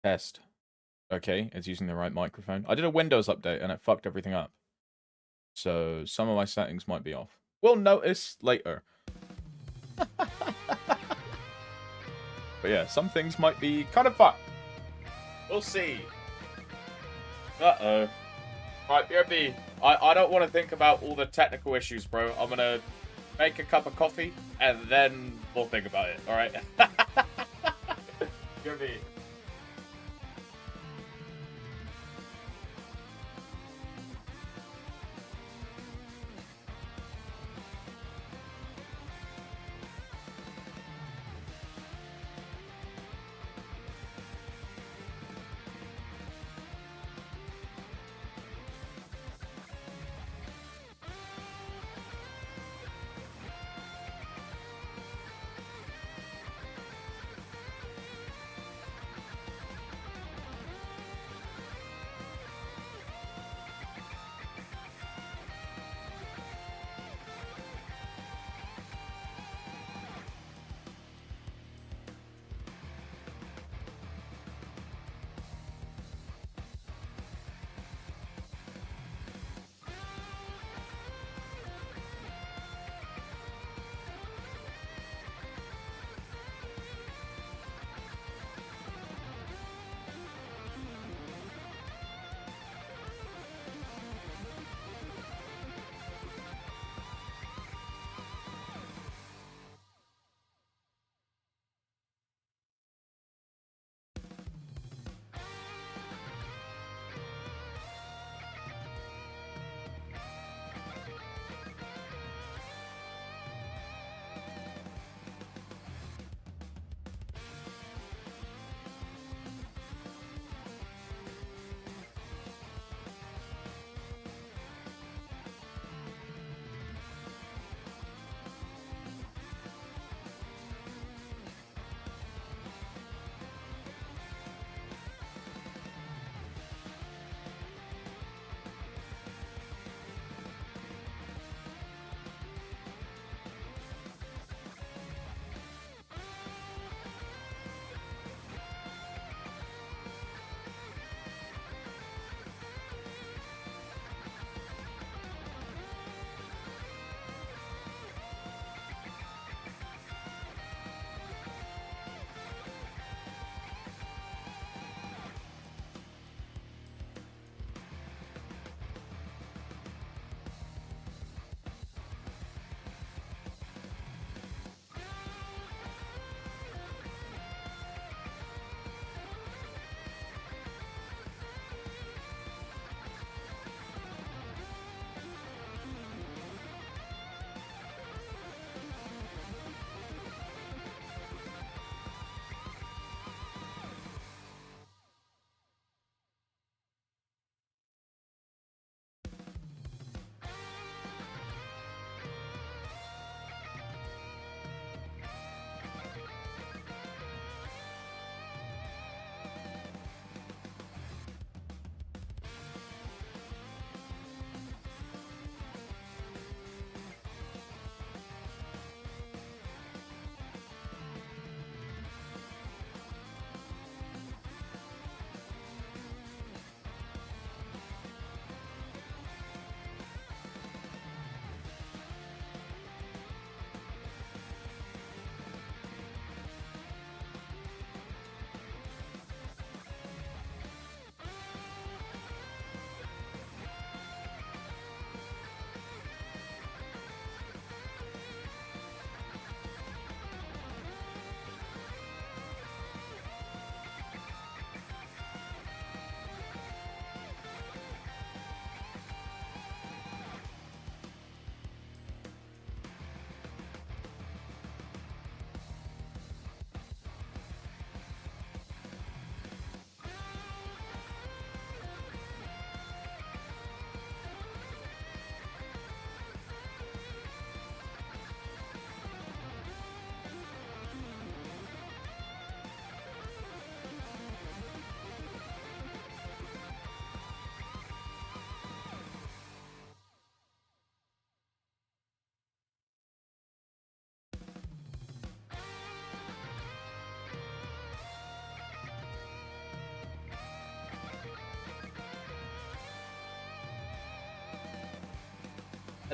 test. Okay, it's using the right microphone. I did a Windows update and it fucked everything up. So some of my settings might be off. We'll notice later. But yeah, some things might be kind of fucked. We'll see. Uh-oh. Right, BRB. I don't want to think about all the technical issues, bro. I'm gonna make a cup of coffee, and then we'll think about it, alright? BRB.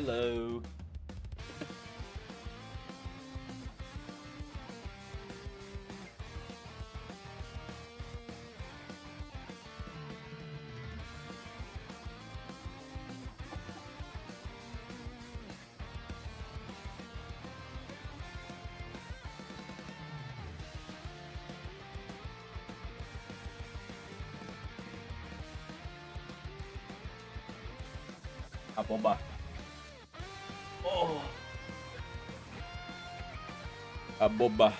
Hello. A bomba. Oh. A bomba.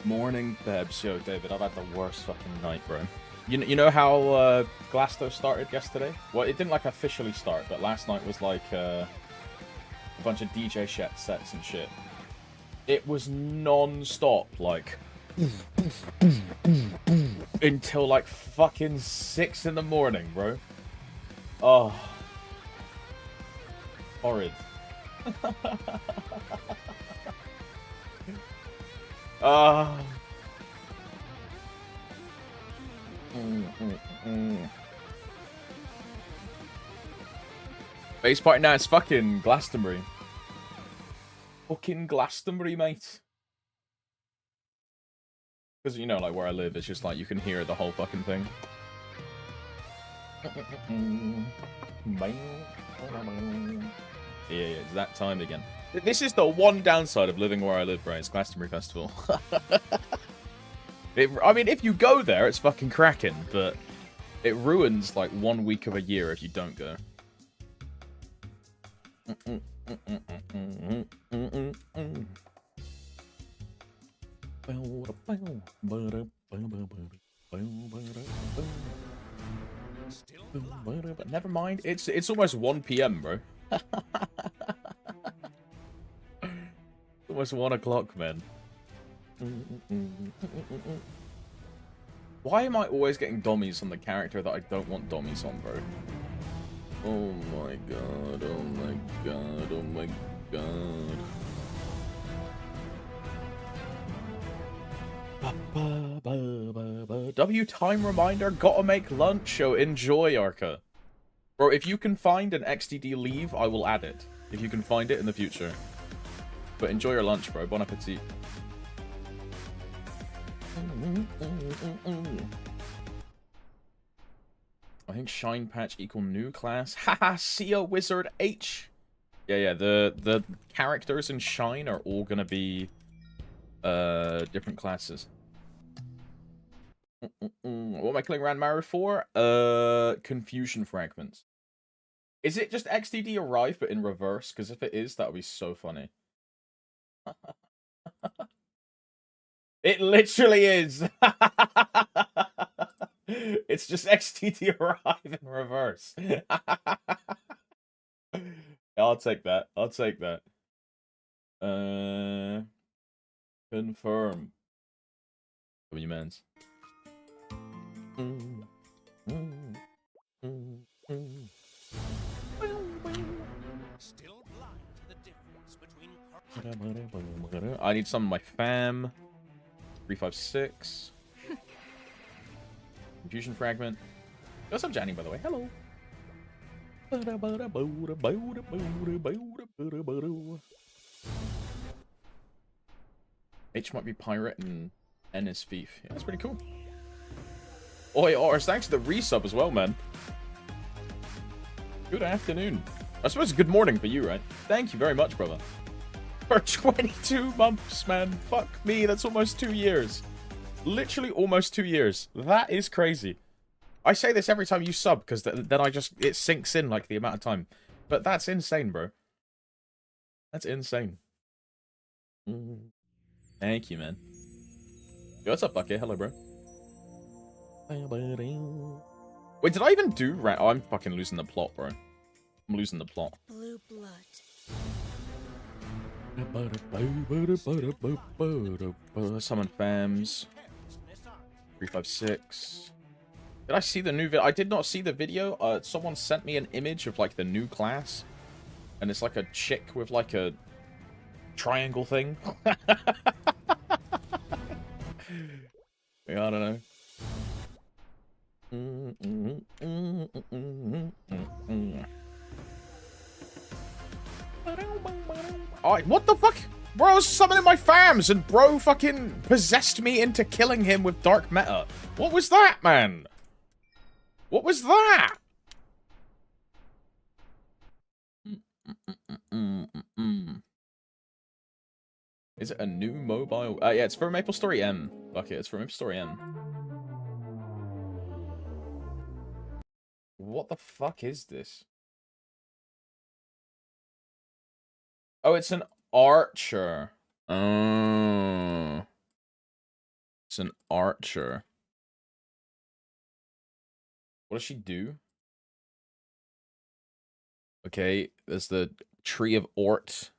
Morning, Bebs. Yo, David, I've had the worst fucking night, bro. You know how Glasto started yesterday? Well, it didn't like officially start, but last night was like a bunch of DJ sets and shit. It was non-stop, like until like fucking 6 in the morning, bro. Oh, horrid. Base party now, it's fucking Glastonbury. Fucking Glastonbury, mate. Because, you know, like, where I live, it's just like, you can hear the whole fucking thing. Yeah, it's that time again. This is the one downside of living where I live, right? It's Glastonbury Festival. I mean, if you go there, it's fucking cracking, but it ruins, like, 1 week of a year if you don't go. But never mind, it's almost 1 PM, bro. Almost 1 o'clock, man. Why am I always getting dummies on the character that I don't want dummies on, bro? Oh my god, oh my god, oh my god. W time reminder, gotta make lunch, so enjoy, Arca. Bro, if you can find an XDD leave, I will add it. If you can find it in the future. But enjoy your lunch, bro. Bon appetit. I think Shine Patch equal new class. Haha, see ya, Wizard H. Yeah, the characters in Shine are all gonna be different classes. What am I killing Ranmaru for? Confusion fragments. Is it just XDD arrive but in reverse? Because if it is, that would be so funny. It literally is. It's just XDD arrive in reverse. I'll take that. I'll take that. Confirm. W mans. Still blind to the difference between. I need some of my fam. 356. Confusion fragment. What's up, Johnny, by the way? Hello. H might be pirate and N is thief. Yeah, that's pretty cool. Oi, Ors, thanks to the resub as well, man. Good afternoon. I suppose good morning for you, right? Thank you very much, brother. For 22 months, man. Fuck me, that's almost 2 years. Literally almost 2 years. That is crazy. I say this every time you sub, because then it sinks in, like, the amount of time. But that's insane, bro. That's insane. Thank you, man. Yo, what's up, Bucket? Hello, bro. Wait, did I even do Oh, I'm fucking losing the plot, bro. I'm losing the plot. Blue blood. Summon fams. 356. Did I see the new video? I did not see the video. Someone sent me an image of, like, the new class. And it's like a chick with, like, a triangle thing. Yeah, I don't know. Oh, what the fuck? Bro's summoning my fams, and bro fucking possessed me into killing him with dark meta. What was that, man? What was that? Is it a new mobile? Yeah, it's for MapleStory M. Fuck it, it's for MapleStory M. What the fuck is this? Oh, it's an archer. Oh. It's an archer. What does she do? Okay, there's the tree of Ort.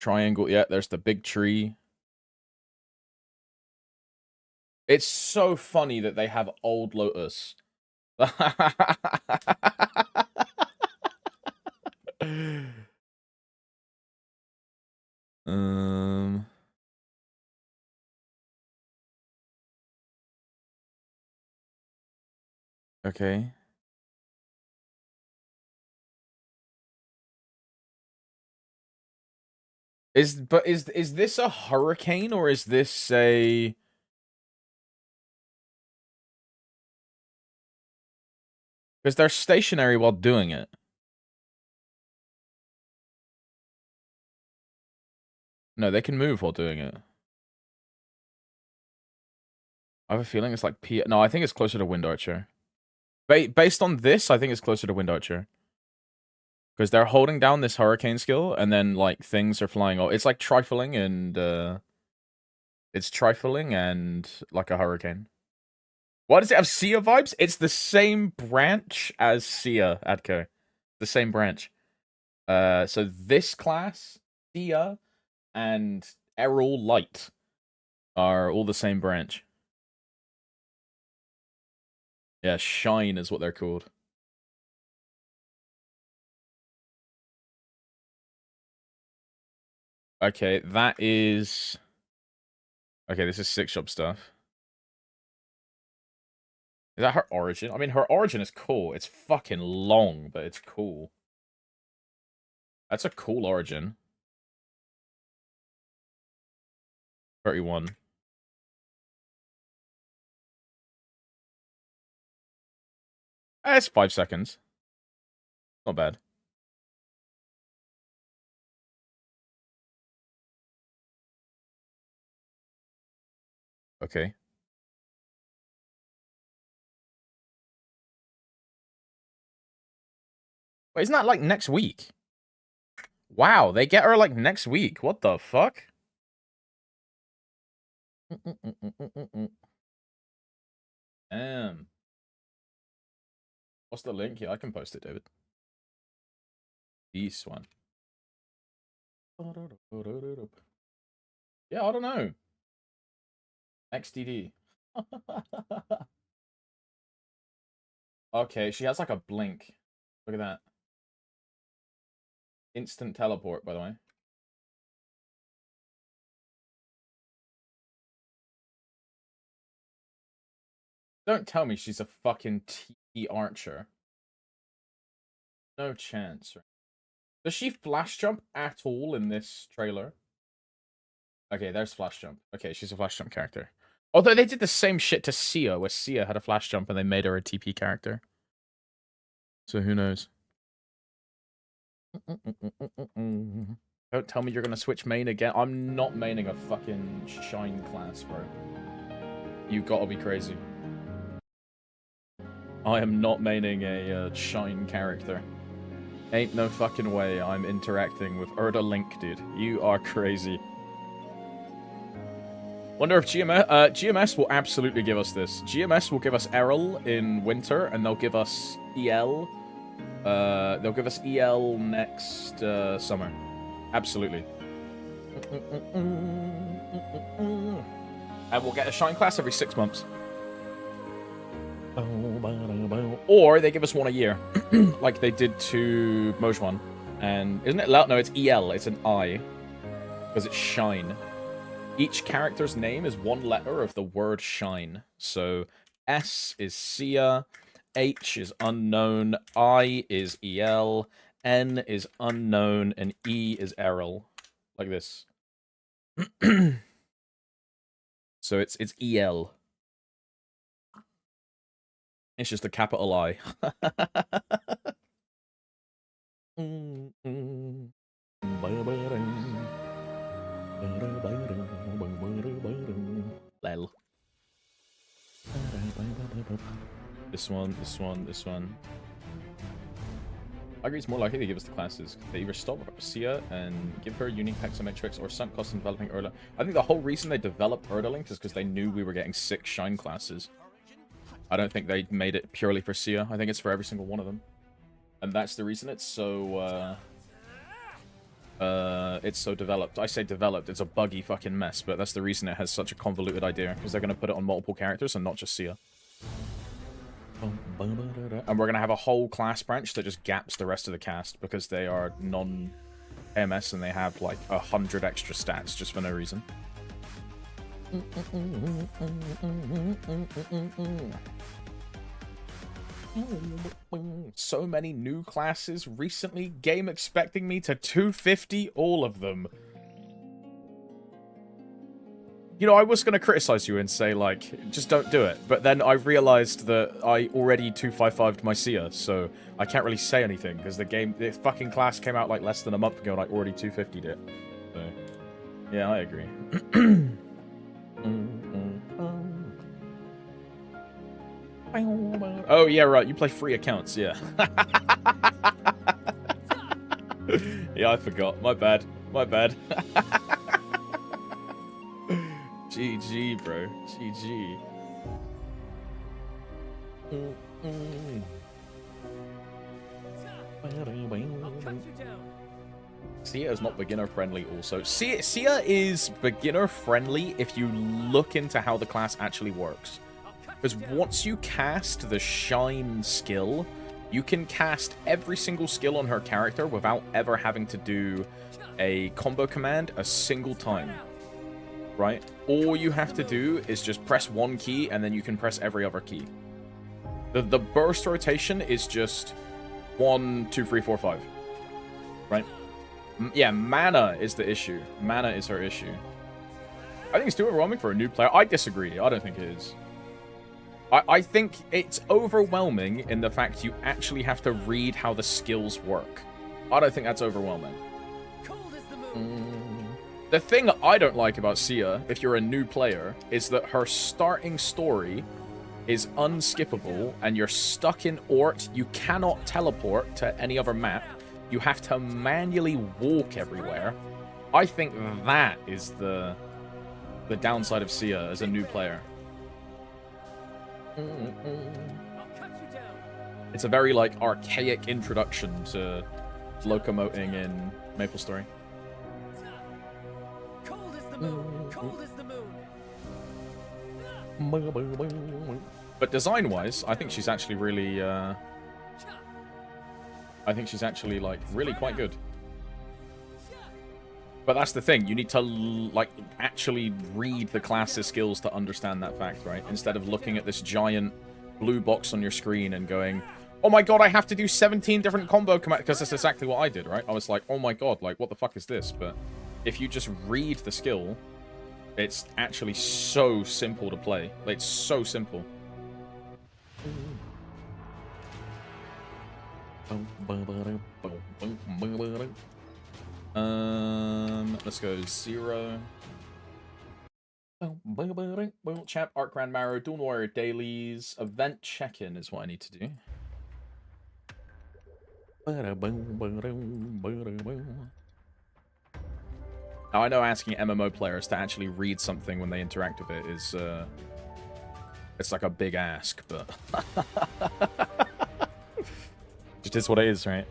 Triangle. Yeah, there's the big tree. It's so funny that they have Old Lotus. Okay. Is this a hurricane or is this a... Because they're stationary while doing it. No, they can move while doing it. I have a feeling it's like P... No, I think it's closer to Wind Archer. Based on this, I think it's closer to Wind Archer. Because they're holding down this hurricane skill, and then, like, things are flying off. It's like trifling and, It's trifling and, like, a hurricane. Why does it have Sia vibes? It's the same branch as Sia, Adko. The same branch. So this class, Sia, and Errol Light are all the same branch. Yeah, Shine is what they're called. Okay, that is... Okay, this is Six Shop stuff. Is that her origin? I mean, her origin is cool. It's fucking long, but it's cool. That's a cool origin. 31. It's 5 seconds. Not bad. Okay. Wait, isn't that like next week? Wow, they get her like next week. What the fuck? What's the link? Yeah, I can post it, David. This one. Yeah, I don't know. XDD. Okay, she has like a blink. Look at that. Instant teleport, by the way. Don't tell me she's a fucking T archer. No chance. Does she flash jump at all in this trailer? Okay, there's flash jump. Okay, she's a flash jump character. Although they did the same shit to Sia, where Sia had a flash jump and they made her a TP character. So who knows? Don't tell me you're gonna switch main again. I'm not maining a fucking Shine class, bro. You gotta be crazy. I am not maining a Shine character. Ain't no fucking way I'm interacting with Erda Link, dude. You are crazy. Wonder if GMS will absolutely give us this. GMS will give us Errol in winter, and they'll give us EL. They'll give us EL next summer. Absolutely. And we'll get a Shine class every 6 months. Or they give us one a year, like they did to Mojwan. And isn't it loud? No, it's EL. It's an I, because it's Shine. Each character's name is one letter of the word Shine. So S is Sia, H is unknown, I is EL, N is unknown, and E is Errol. Like this. So it's EL. It's just a capital I. Lel. This one. I agree it's more likely they give us the classes. They either stop Sia and give her unique Hexa metrics or sunk costs in developing Erda. I think the whole reason they developed Erdalink is because they knew we were getting 6 Shine classes. I don't think they made it purely for Sia. I think it's for every single one of them. And that's the reason it's so developed. I say developed, it's a buggy fucking mess, but that's the reason it has such a convoluted idea, because they're going to put it on multiple characters and not just Sia. And we're going to have a whole class branch that just gaps the rest of the cast, because they are non-MS and they have like 100 extra stats just for no reason. So many new classes recently. Game expecting me to 250 all of them. You know, I was going to criticize you and say, like, just don't do it. But then I realized that I already 255'd my Sia, so I can't really say anything, because the fucking class came out, like, less than a month ago, and I already 250'd it. So, yeah, I agree. Oh, yeah, right, you play free accounts, yeah. Yeah, I forgot. My bad. GG, bro. GG. Sia is not beginner friendly also. Sia is beginner friendly if you look into how the class actually works. Because once you cast the Shine skill, you can cast every single skill on her character without ever having to do a combo command a single time. Right? All you have to do is just press one key, and then you can press every other key. The burst rotation is just 1, 2, 3, 4, 5. Right? Yeah, mana is the issue. Mana is her issue. I think it's too overwhelming for a new player. I disagree. I don't think it is. I think it's overwhelming in the fact you actually have to read how the skills work. I don't think that's overwhelming. The thing I don't like about Sia, if you're a new player, is that her starting story is unskippable, and you're stuck in Ort. You cannot teleport to any other map. You have to manually walk everywhere. I think that is the downside of Sia as a new player. It's a very, like, archaic introduction to locomoting in MapleStory. But design-wise, I think she's actually really, like, really quite good. But that's the thing, you need to, like, actually read the class's skills to understand that fact, right? Instead of looking at this giant blue box on your screen and going, oh my god, I have to do 17 different combo commands, because that's exactly what I did, right? I was like, oh my god, like, what the fuck is this? But if you just read the skill, it's actually so simple to play. Like, it's so simple. Let's go 0. Champ, Arc Grand Marrow, Dawn Warrior Dailies, event check-in is what I need to do. Now, I know asking MMO players to actually read something when they interact with it is, it's like a big ask, but... It is what it is, right?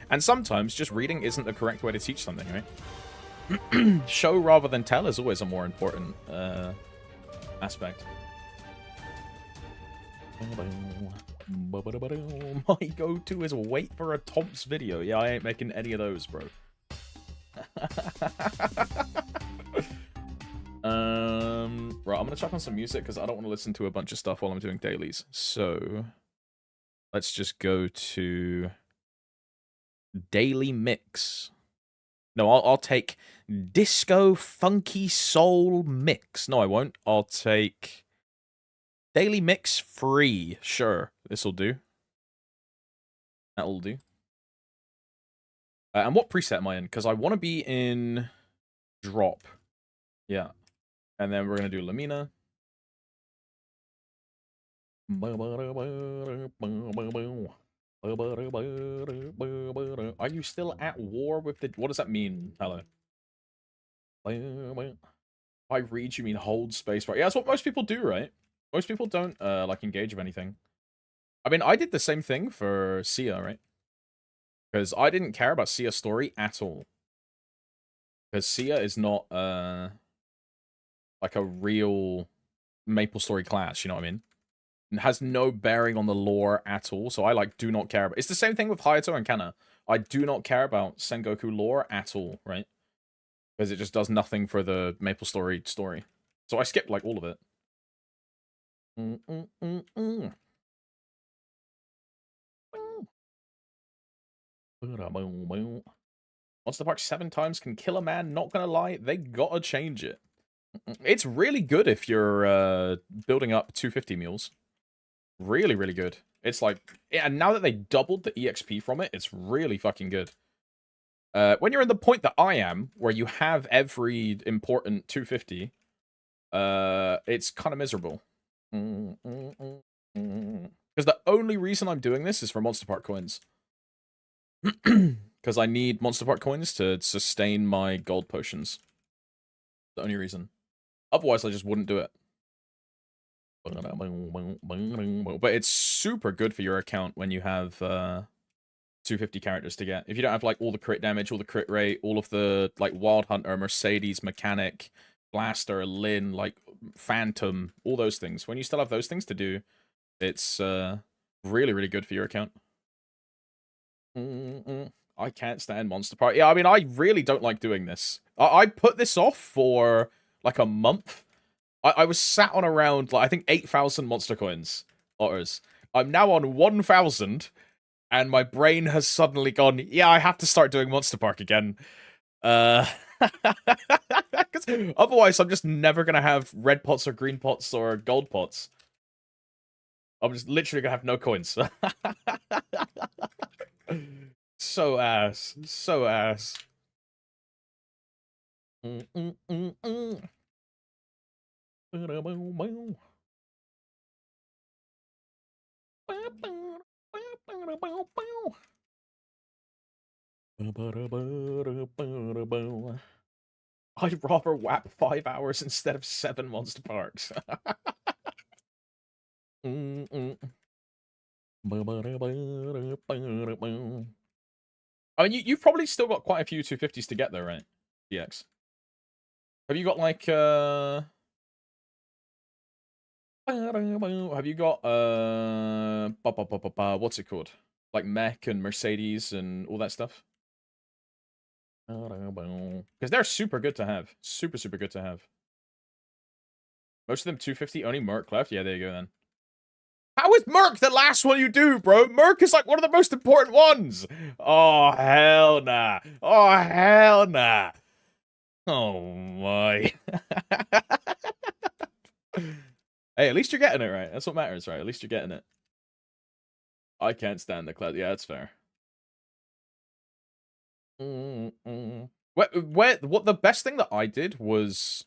And sometimes just reading isn't the correct way to teach something, right? Show rather than tell is always a more important aspect. My go-to is wait for a Tomps video. Yeah, I ain't making any of those, bro. Right, I'm gonna chuck on some music because I don't want to listen to a bunch of stuff while I'm doing dailies. So let's just go to daily mix. No, I'll take disco funky soul mix. No, I won't. I'll take daily mix free. Sure, this'll do. That'll do. And what preset am I in? Because I want to be in drop. Yeah. And then we're going to do Lamina. Are you still at war with the... What does that mean, Hello? By read, you mean hold space bar. Yeah, that's what most people do, right? Most people don't, like, engage with anything. I mean, I did the same thing for Sia, right? Because I didn't care about Sia's story at all. Because Sia is not, like a real MapleStory class, you know what I mean? It has no bearing on the lore at all, so I, like, do not care about... It's the same thing with Hayato and Kana. I do not care about Sengoku lore at all, right? Because it just does nothing for the MapleStory story. So I skipped, like, all of it. Monster Park 7 times can kill a man, not gonna lie, they gotta change it. It's really good if you're building up 250 mules. Really, really good. It's like, yeah, and now that they doubled the EXP from it, it's really fucking good. When you're in the point that I am, where you have every important 250, it's kind of miserable. Because the only reason I'm doing this is for Monster Park coins. Because I need Monster Park coins to sustain my gold potions. The only reason. Otherwise, I just wouldn't do it. But it's super good for your account when you have 250 characters to get. If you don't have, like, all the crit damage, all the crit rate, all of the, like, Wild Hunter, Mercedes, Mechanic, Blaster, Lin, like, Phantom, all those things. When you still have those things to do, it's really, really good for your account. I can't stand Monster Park. Yeah, I mean, I really don't like doing this. I put this off for, like, a month. I was sat on around, like, I think 8,000 monster coins. Otters. I'm now on 1,000, and my brain has suddenly gone, yeah, I have to start doing Monster Park again. Otherwise, I'm just never gonna have red pots or green pots or gold pots. I'm just literally gonna have no coins. So ass. So ass. I'd rather whap 5 hours instead of 7 monster parks. I mean, you've probably still got quite a few 250s to get there, right? DX. Have you got, like, have you got, what's it called? Like, Mech and Mercedes and all that stuff? Because they're super good to have. Super, super good to have. Most of them 250, only Merc left? Yeah, there you go, then. How is Merc the last one you do, bro? Merc is, like, one of the most important ones! Oh, hell nah. Oh, hell nah. Oh, my. Hey, at least you're getting it, right? That's what matters, right? At least you're getting it. I can't stand the cloud. Yeah, that's fair. What the best thing that I did was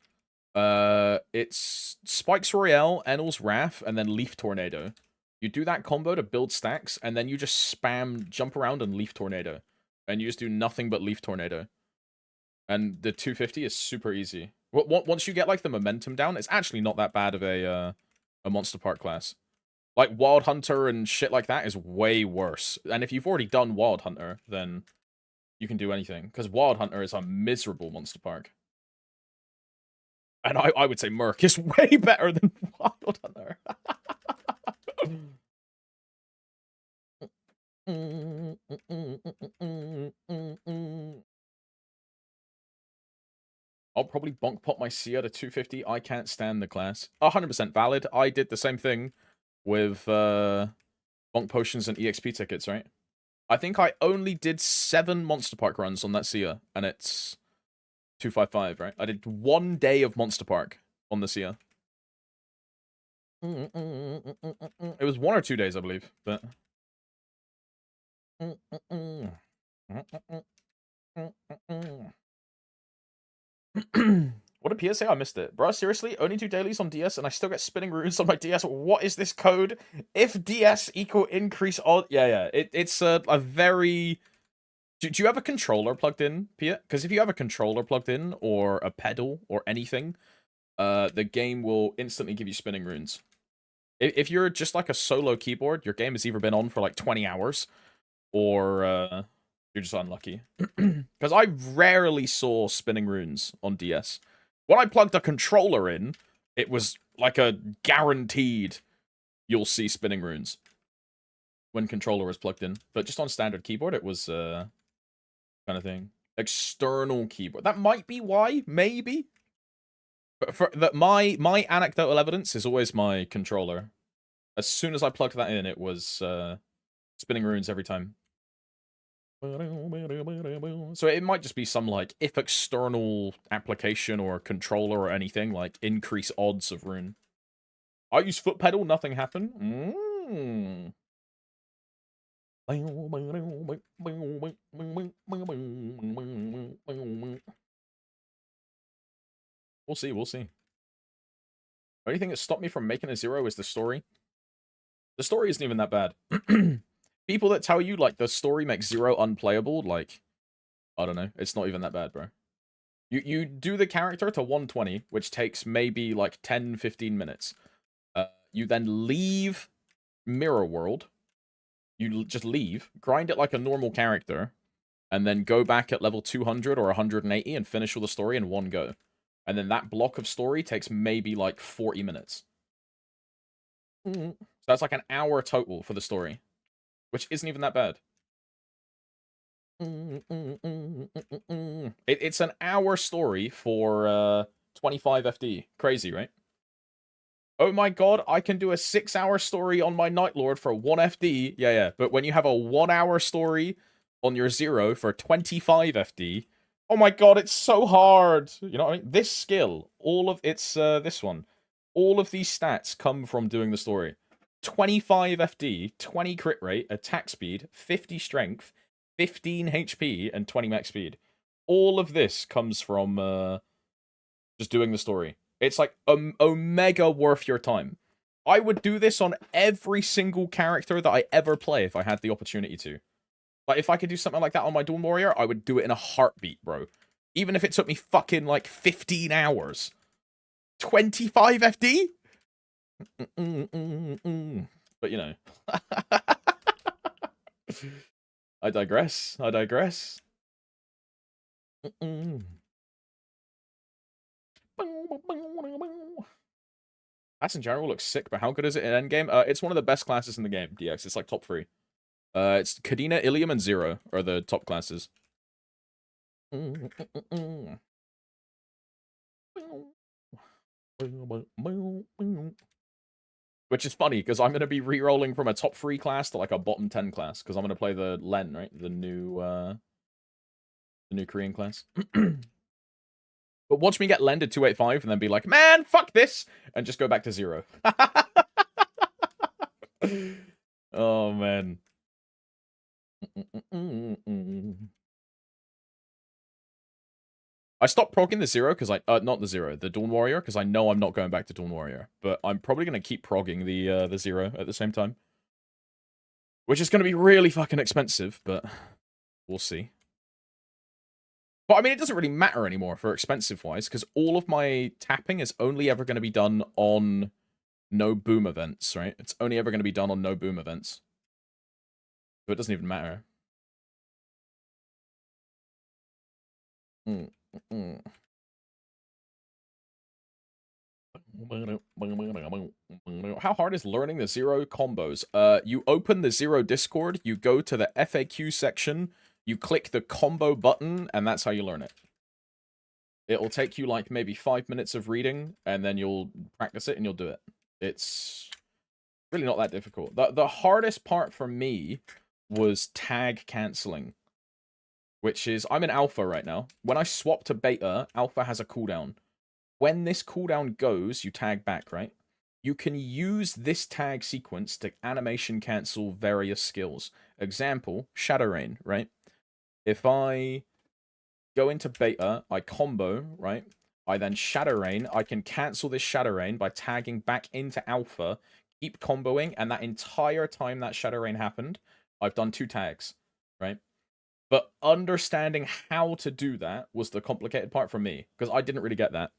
it's Spikes Royale, Enel's Wrath, and then Leaf Tornado. You do that combo to build stacks, and then you just spam jump around and Leaf Tornado. And you just do nothing but Leaf Tornado. And the 250 is super easy. Once you get, like, the momentum down, it's actually not that bad of a Monster Park class. Like, Wild Hunter and shit like that is way worse. And if you've already done Wild Hunter, then you can do anything. Because Wild Hunter is a miserable Monster Park. And I would say Merc is way better than Wild Hunter. I'll probably bonk pop my Sia to 250. I can't stand the class. 100% valid. I did the same thing with bonk potions and EXP tickets, right? I think I only did 7 Monster Park runs on that Sia, and it's 255, right? I did 1 day of Monster Park on the Sia. It was 1 or 2 days, I believe, but... What a PSA, I missed it. Bro, seriously? Only 2 dailies on DS and I still get spinning runes on my DS? What is this code? If DS equal increase odd... Yeah. It's a very... Do you have a controller plugged in, Pia? Because if you have a controller plugged in, or a pedal, or anything, the game will instantly give you spinning runes. If you're just like a solo keyboard, your game has either been on for like 20 hours, or you're just unlucky. Because I rarely saw spinning runes on DS. When I plugged a controller in, it was like a guaranteed you'll see spinning runes when controller was plugged in. But just on standard keyboard, it was kind of thing. External keyboard. That might be why, maybe. But for that, my anecdotal evidence is always my controller. As soon as I plugged that in, it was spinning runes every time. So it might just be some, like, if external application or controller or anything, like, increase odds of rune. I use foot pedal, nothing happened. We'll see, we'll see. The only thing that stopped me from making a 0 is the story. The story isn't even that bad. People that tell you, like, the story makes 0 unplayable, like, I don't know. It's not even that bad, bro. You do the character to 120, which takes maybe, like, 10-15 minutes. You then leave Mirror World. You just leave, grind it like a normal character, and then go back at level 200 or 180 and finish all the story in one go. And then that block of story takes maybe, like, 40 minutes. So that's like an hour total for the story, which isn't even that bad. It's an hour story for 25 FD. Crazy, right? Oh my god, I can do a 6-hour story on my Night Lord for 1 FD. Yeah. But when you have a 1-hour story on your 0 for 25 FD, oh my god, it's so hard. You know what I mean? This skill, all of it's this one. All of these stats come from doing the story. 25 FD, 20 crit rate, attack speed, 50 strength, 15 HP, and 20 max speed. All of this comes from just doing the story. It's like omega worth your time. I would do this on every single character that I ever play if I had the opportunity to. Like, if I could do something like that on my Dawn Warrior, I would do it in a heartbeat, bro. Even if it took me fucking, like, 15 hours. 25 FD? But, you know. I digress. Class in general looks sick, but how good is it in endgame? It's one of the best classes in the game, DX. It's like top 3. It's Kadena, Ilium, and Zero are the top classes. Which is funny, because I'm going to be re-rolling from a top 3 class to like a bottom 10 class, because I'm going to play the Len, right? The new Korean class. But watch me get Len to 285 and then be like, man, fuck this! And just go back to 0. Oh, man. I stopped progging the 0 because not the 0, the Dawn Warrior, because I know I'm not going back to Dawn Warrior. But I'm probably going to keep progging the 0 at the same time. Which is going to be really fucking expensive, but we'll see. But I mean, it doesn't really matter anymore for expensive-wise, because all of my tapping is only ever going to be done on no boom events, right? It's only ever going to be done on no boom events. So it doesn't even matter. How hard is learning the 0 combos? You open the 0 Discord, you go to the FAQ section, you click the combo button, and that's how you learn it. It'll take you like maybe 5 minutes of reading, and then you'll practice it and you'll do it. It's really not that difficult. The hardest part for me was tag canceling, which is, I'm in alpha right now. When I swap to beta, alpha has a cooldown. When this cooldown goes, you tag back, right? You can use this tag sequence to animation cancel various skills. Example, Shadow Rain, right? If I go into beta, I combo, right? I then Shadow Rain. I can cancel this Shadow Rain by tagging back into alpha, keep comboing, and that entire time that Shadow Rain happened, I've done 2 tags, right? But understanding how to do that was the complicated part for me, because I didn't really get that.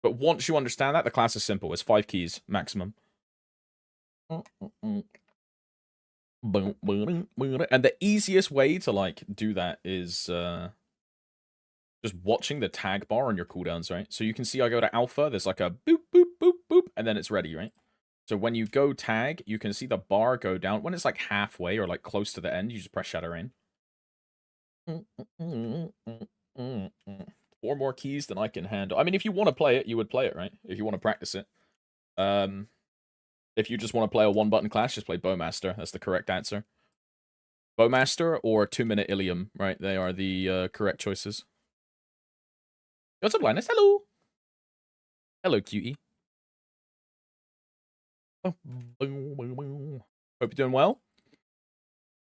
But once you understand that, the class is simple. It's 5 keys maximum. And the easiest way to like do that is just watching the tag bar on your cooldowns, right? So you can see I go to alpha, there's like a boop, boop, boop, boop, and then it's ready, right? So when you go tag, you can see the bar go down. When it's like halfway or like close to the end, you just press Shadow Rain. 4 more keys than I can handle. I mean, if you want to play it, you would play it, right? If you want to practice it. If you just want to play a 1-button class, just play Bowmaster. That's the correct answer. Bowmaster or 2-minute Ilium, right? They are the correct choices. What's up, Linus? Hello! Hello, cutie. Hope you're doing well.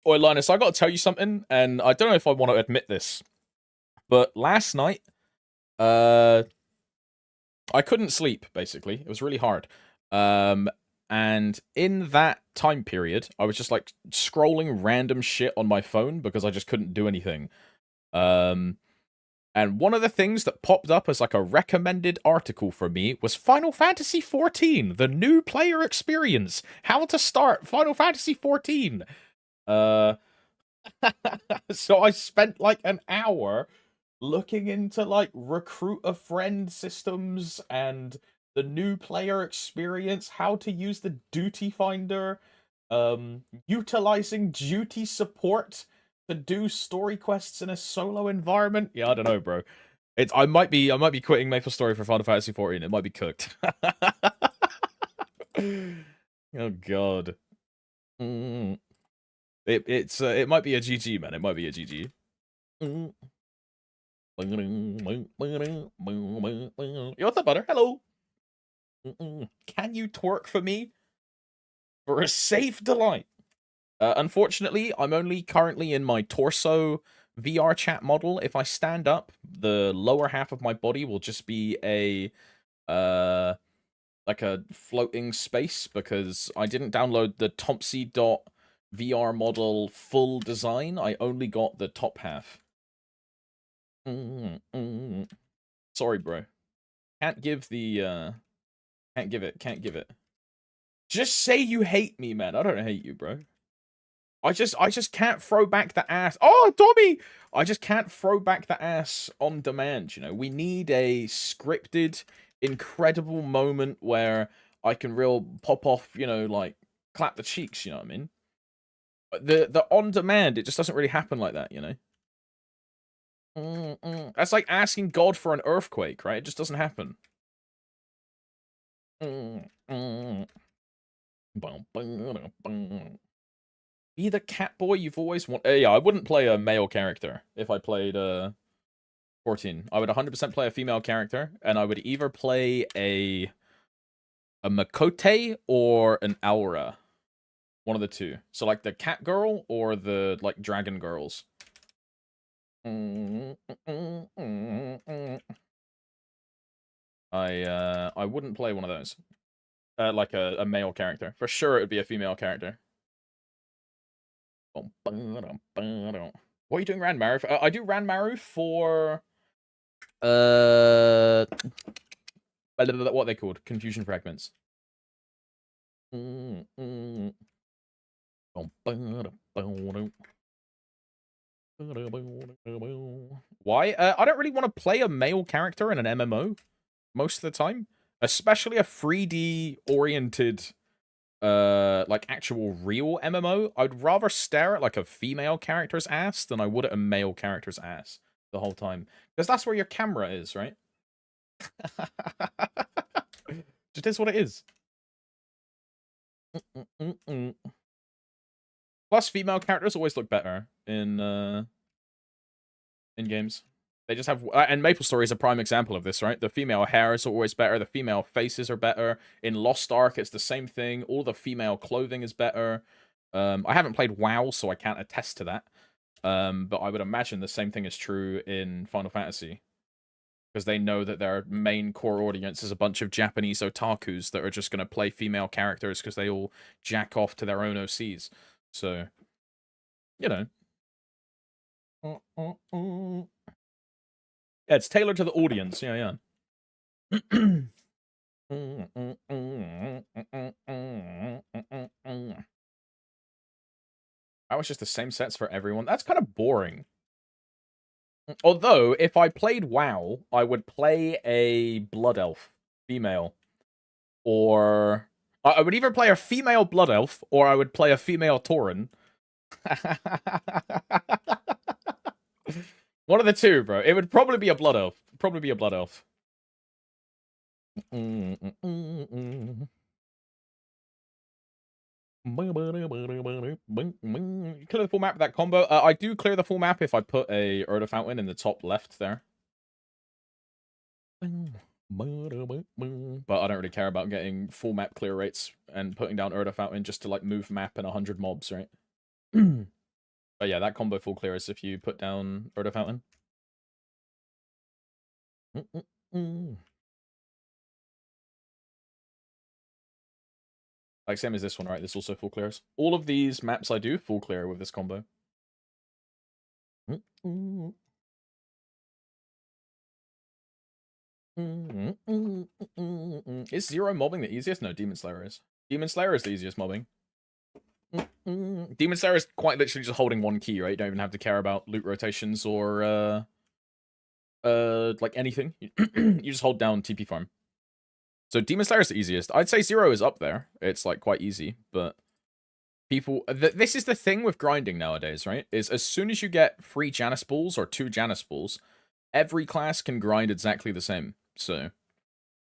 Oi, Linus, I got to tell you something, and I don't know if I want to admit this, but last night, I couldn't sleep, basically. It was really hard. And in that time period, I was just like scrolling random shit on my phone because I just couldn't do anything. And one of the things that popped up as like a recommended article for me was Final Fantasy XIV, the new player experience. How to start Final Fantasy XIV. So I spent like an hour looking into like recruit a friend systems and the new player experience, how to use the duty finder, utilizing duty support to do story quests in a solo environment. Yeah, I don't know, bro. I might be quitting MapleStory for Final Fantasy 14. It might be cooked. Oh god. It might be a GG, man. It might be a GG. Yo, what's up, butter? Hello. Can you twerk for me? For a safe delight. Unfortunately, I'm only currently in my torso VR chat model. If I stand up, the lower half of my body will just be a like a floating space because I didn't download the Tomsy.VR model full design. I only got the top half. Sorry, bro. Can't give the can't give it. Just say you hate me, man. I don't hate you, bro. I just can't throw back the ass. Oh, Tommy! I just can't throw back the ass on demand, you know. We need a scripted, incredible moment where I can real pop off, you know, like clap the cheeks, you know what I mean? The on demand, it just doesn't really happen like that, you know. That's like asking God for an earthquake, right? It just doesn't happen. Be the cat boy you've always wanted. Yeah, I wouldn't play a male character if I played 14. I would 100% play a female character, and I would either play a Makote or an Aura. One of the two. So like the cat girl or the like dragon girls. I wouldn't play one of those. Like a male character. For sure it would be a female character. What are you doing, Ranmaru? I do Ranmaru for what are they called? Confusion fragments. Why? I don't really want to play a male character in an MMO most of the time, especially a 3D oriented like actual real MMO. I'd rather stare at like a female character's ass than I would at a male character's ass. the whole time. Because that's where your camera is, right? Just is what it is. Plus, female characters always look better in games. They just have, and MapleStory is a prime example of this, right? The female hair is always better. The female faces are better. In Lost Ark, it's the same thing. All the female clothing is better. I haven't played WoW, so I can't attest to that. But I would imagine the same thing is true in Final Fantasy. Because they know that their main core audience is a bunch of Japanese otakus that are just going to play female characters because they all jack off to their own OCs. So, you know. Yeah, it's tailored to the audience. Yeah, yeah. That was just the same sets for everyone. That's kind of boring. Although, if I played WoW, I would play a Blood Elf female. Or I would either play a female Blood Elf, or I would play a female Tauren. One of the two, bro. It would probably be a Blood Elf. Probably be a Blood Elf. Clear the full map with that combo. I do clear the full map if I put a Urda Fountain in the top left there. But I don't really care about getting full map clear rates and putting down Urda Fountain just to like move map in 100 mobs, right? But yeah, that combo full clear is if you put down Urda Fountain. Like same as this one, right? This also full clears. All of these maps I do full clear with this combo. Is zero mobbing the easiest? No, Demon Slayer is. Demon Slayer is the easiest mobbing. Demon Slayer is quite literally just holding one key, right? You don't even have to care about loot rotations or like anything. You just hold down TP farm. So Demon Slayer is the easiest. I'd say zero is up there. It's like quite easy, but people, this is the thing with grinding nowadays, right? Is as soon as you get 3 Janus balls or 2 Janus balls, every class can grind exactly the same. So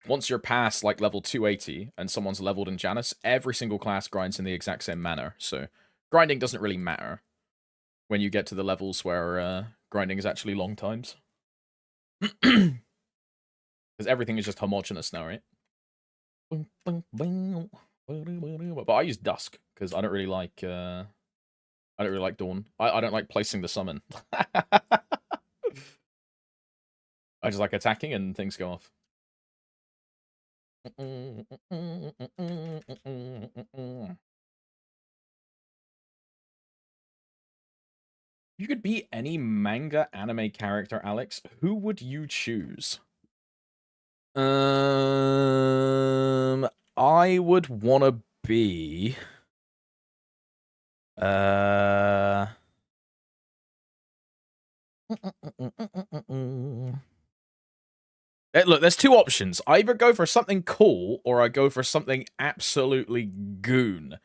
once you're past like level 280 and someone's leveled in Janus, every single class grinds in the exact same manner. So grinding doesn't really matter when you get to the levels where grinding is actually long times. Because everything is just homogenous now, right? But I use Dusk because I don't really like Dawn. I don't like placing the summon. I just like attacking and things go off. You could be any manga anime character, Alex. Who would you choose? I would want to be look, there's 2 options. I either go for something cool or I go for something absolutely goon.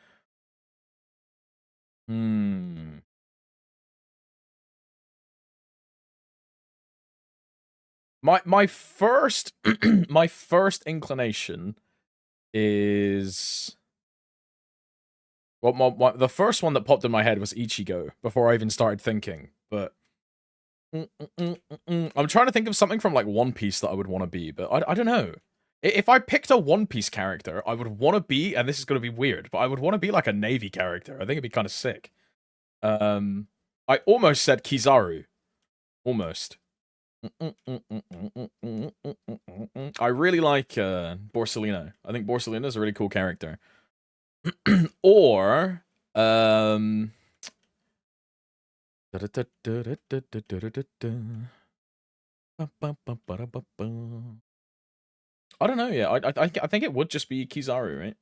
My first my first inclination is well, the first one that popped in my head was Ichigo before I even started thinking, but I'm trying to think of something from like One Piece that I would want to be, but I don't know. If I picked a One Piece character, I would want to be, and this is going to be weird, but I would want to be like a Navy character. I think it'd be kind of sick. I almost said Kizaru. Almost. I really like Borsalino. I think Borsalino is a really cool character. Or I don't know. Yeah, I think it would just be Kizaru, right?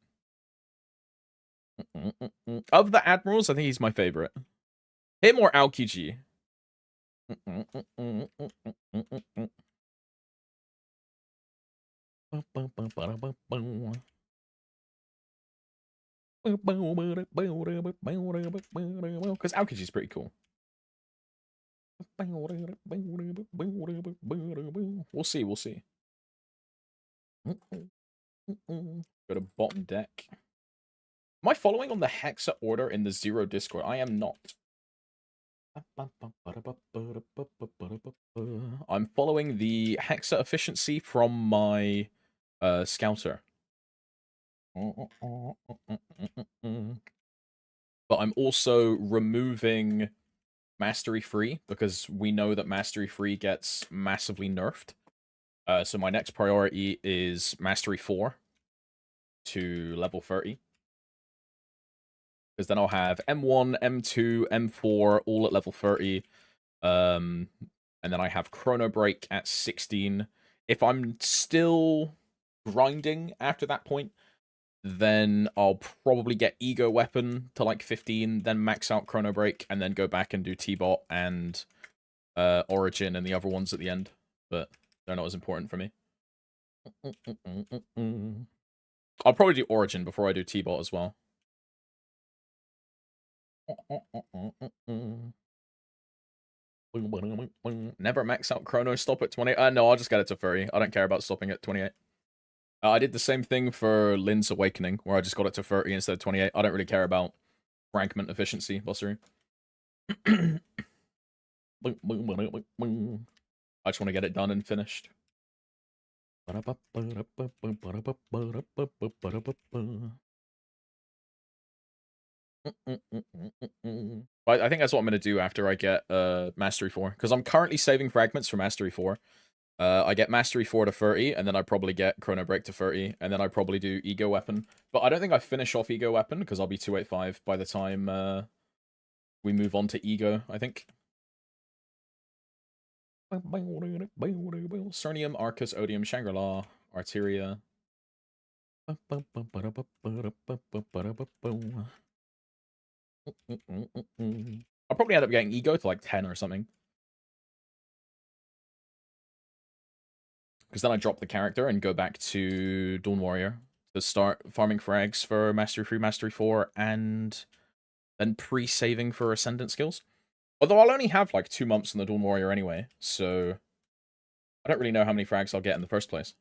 Of the admirals, I think he's my favorite. Him or Aokiji. Because Aokiji's pretty cool. We'll see, we'll see. Go to bottom deck. Am I following on the Hexa order in the Zero Discord? I am not. I'm following the Hexa efficiency from my scouter. But I'm also removing Mastery Free because we know that Mastery Free gets massively nerfed. So my next priority is Mastery 4 to level 30. Because then I'll have M1, M2, M4 all at level 30. And then I have Chrono Break at 16. If I'm still grinding after that point, then I'll probably get Ego Weapon to like 15, then max out Chrono Break, and then go back and do T-Bot and Origin and the other ones at the end. But they're not as important for me. I'll probably do Origin before I do T-Bot as well. Never max out Chrono, stop at 20. No, I'll just get it to 30. I don't care about stopping at 28. I did the same thing for Lynn's Awakening, where I just got it to 30 instead of 28. I don't really care about fragment efficiency, Bossery. I just want to get it done and finished. But I think that's what I'm going to do after I get Mastery 4. Because I'm currently saving fragments for Mastery 4. I get Mastery 4 to 30, and then I probably get Chrono Break to 30, and then I probably do Ego Weapon. But I don't think I finish off Ego Weapon, because I'll be 285 by the time we move on to Ego, I think. Cernium, Arcus, Odium, Shangri-La, Arteria. I'll probably end up getting Ego to like 10 or something. Because then I drop the character and go back to Dawn Warrior to start farming frags for Mastery 3, Mastery 4, and then pre-saving for Ascendant skills. Although I'll only have like 2 months in the Dawn Warrior anyway, so I don't really know how many frags I'll get in the first place.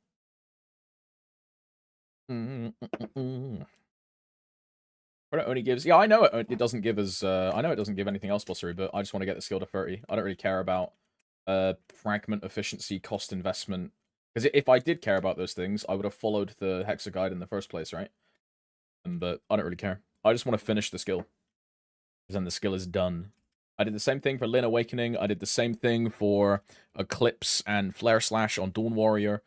But it only gives... Yeah, I know it doesn't give us... I know it doesn't give anything else, Bossery, but I just want to get the skill to 30. I don't really care about fragment efficiency, cost investment. Because if I did care about those things, I would have followed the Hexa guide in the first place, right? But I don't really care. I just want to finish the skill. Because then the skill is done. I did the same thing for Lyn Awakening. I did the same thing for Eclipse and Flare Slash on Dawn Warrior.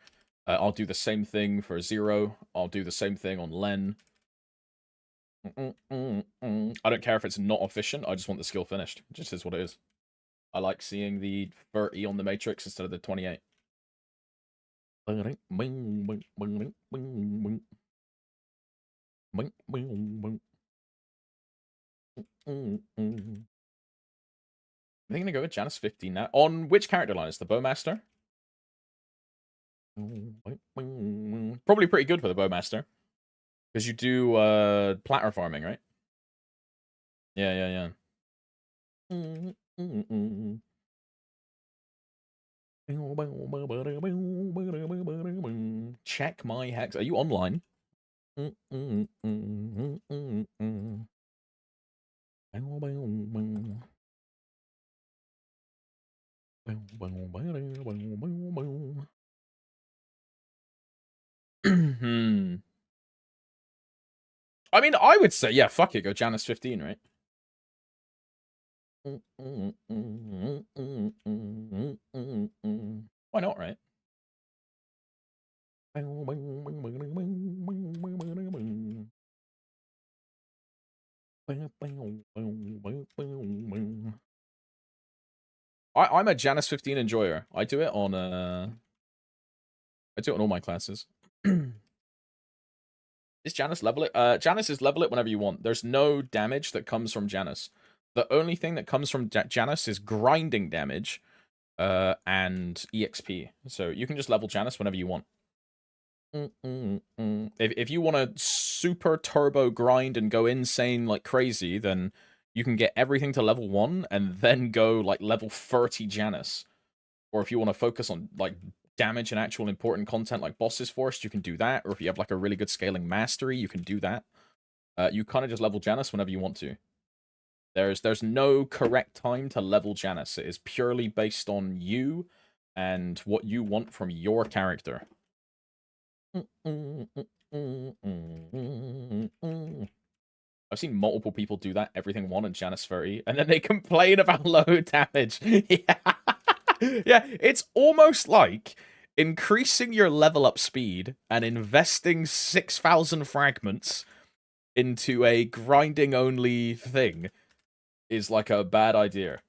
I'll do the same thing for Zero. I'll do the same thing on Len. I don't care if it's not efficient. I just want the skill finished. It just is what it is. I like seeing the 30 on the Matrix instead of the 28. I think I'm gonna go with Janus 15 now. On which character line? Is the Bowmaster? Probably pretty good for the Bowmaster. Because you do platter farming, right? Yeah. Check my Hex. Are you online? I mean, I would say, yeah, fuck it, go Janus 15, right? Why not, right? I'm a Janus 15 enjoyer. I do it on all my classes. Is Janus level it? Janus is level it whenever you want. There's no damage that comes from Janus. The only thing that comes from Janus is grinding damage and EXP. So you can just level Janus whenever you want. If you want to super turbo grind and go insane like crazy, then you can get everything to level 1 and then go like level 30 Janus. Or if you want to focus on like damage and actual important content like bosses first, you can do that. Or if you have like a really good scaling mastery, you can do that. You kind of just level Janus whenever you want to. There's no correct time to level Janus. It is purely based on you and what you want from your character. I've seen multiple people do that, everything 1 and Janus 30, and then they complain about low damage. Yeah. Yeah, it's almost like increasing your level up speed and investing 6,000 fragments into a grinding only thing is like a bad idea.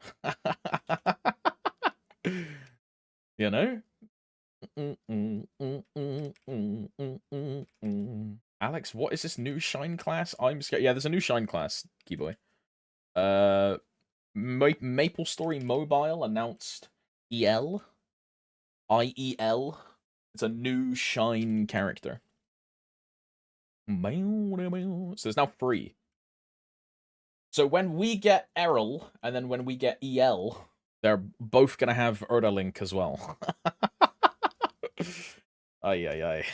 You know? Alex, what is this new Shine class? I'm scared. Yeah, there's a new Shine class, Keyboy. MapleStory Mobile announced EL. IEL. It's a new Shine character. So it's now free. So when we get Errol, and then when we get EL, they're both gonna have Erdalink as well. Ay, ay, ay.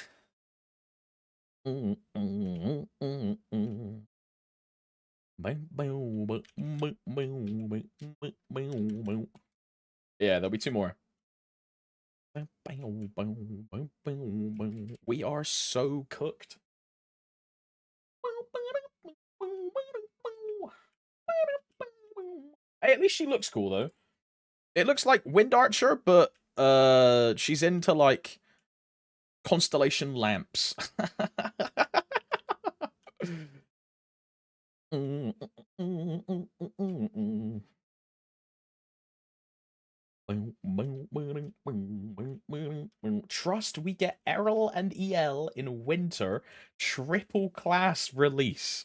Yeah, there'll be 2 more. We are so cooked. Hey, at least she looks cool though. It looks like Wind Archer, but she's into like constellation lamps. Trust we get Errol and EL in winter triple class release.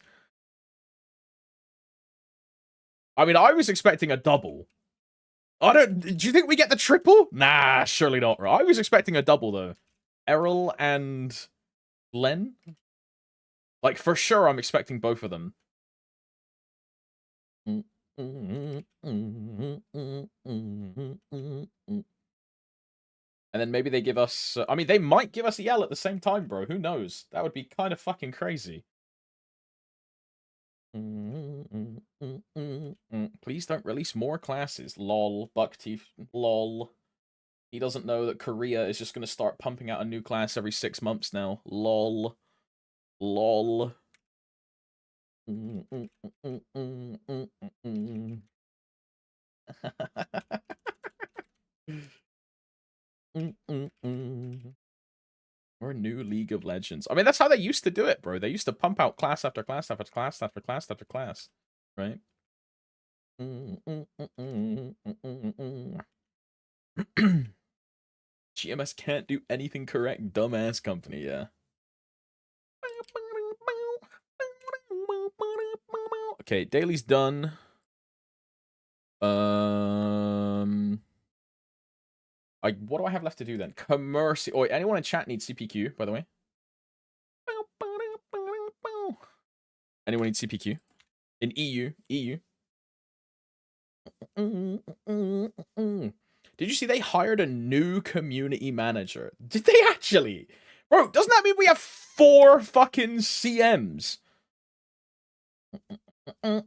I mean, I was expecting a double. Do you think we get the triple? Nah, surely not. I was expecting a double though. Errol and Len? Like for sure I'm expecting both of them. And then maybe they give us... I mean, they might give us EL at the same time, bro. Who knows? That would be kind of fucking crazy. Please don't release more classes. Lol. Buckteeth. Lol. He doesn't know that Korea is just going to start pumping out a new class every 6 months now. Lol. Lol. Or new League of Legends. I mean, that's how they used to do it, bro. They used to pump out class after class after class after class after class, right? GMS can't do anything correct, dumbass company, yeah. Okay, daily's done. What do I have left to do then? Commercial. Oh, anyone in chat needs CPQ, by the way? Anyone need CPQ? In EU? EU? Did you see they hired a new community manager? Did they actually? Bro, doesn't that mean we have 4 fucking CMs? I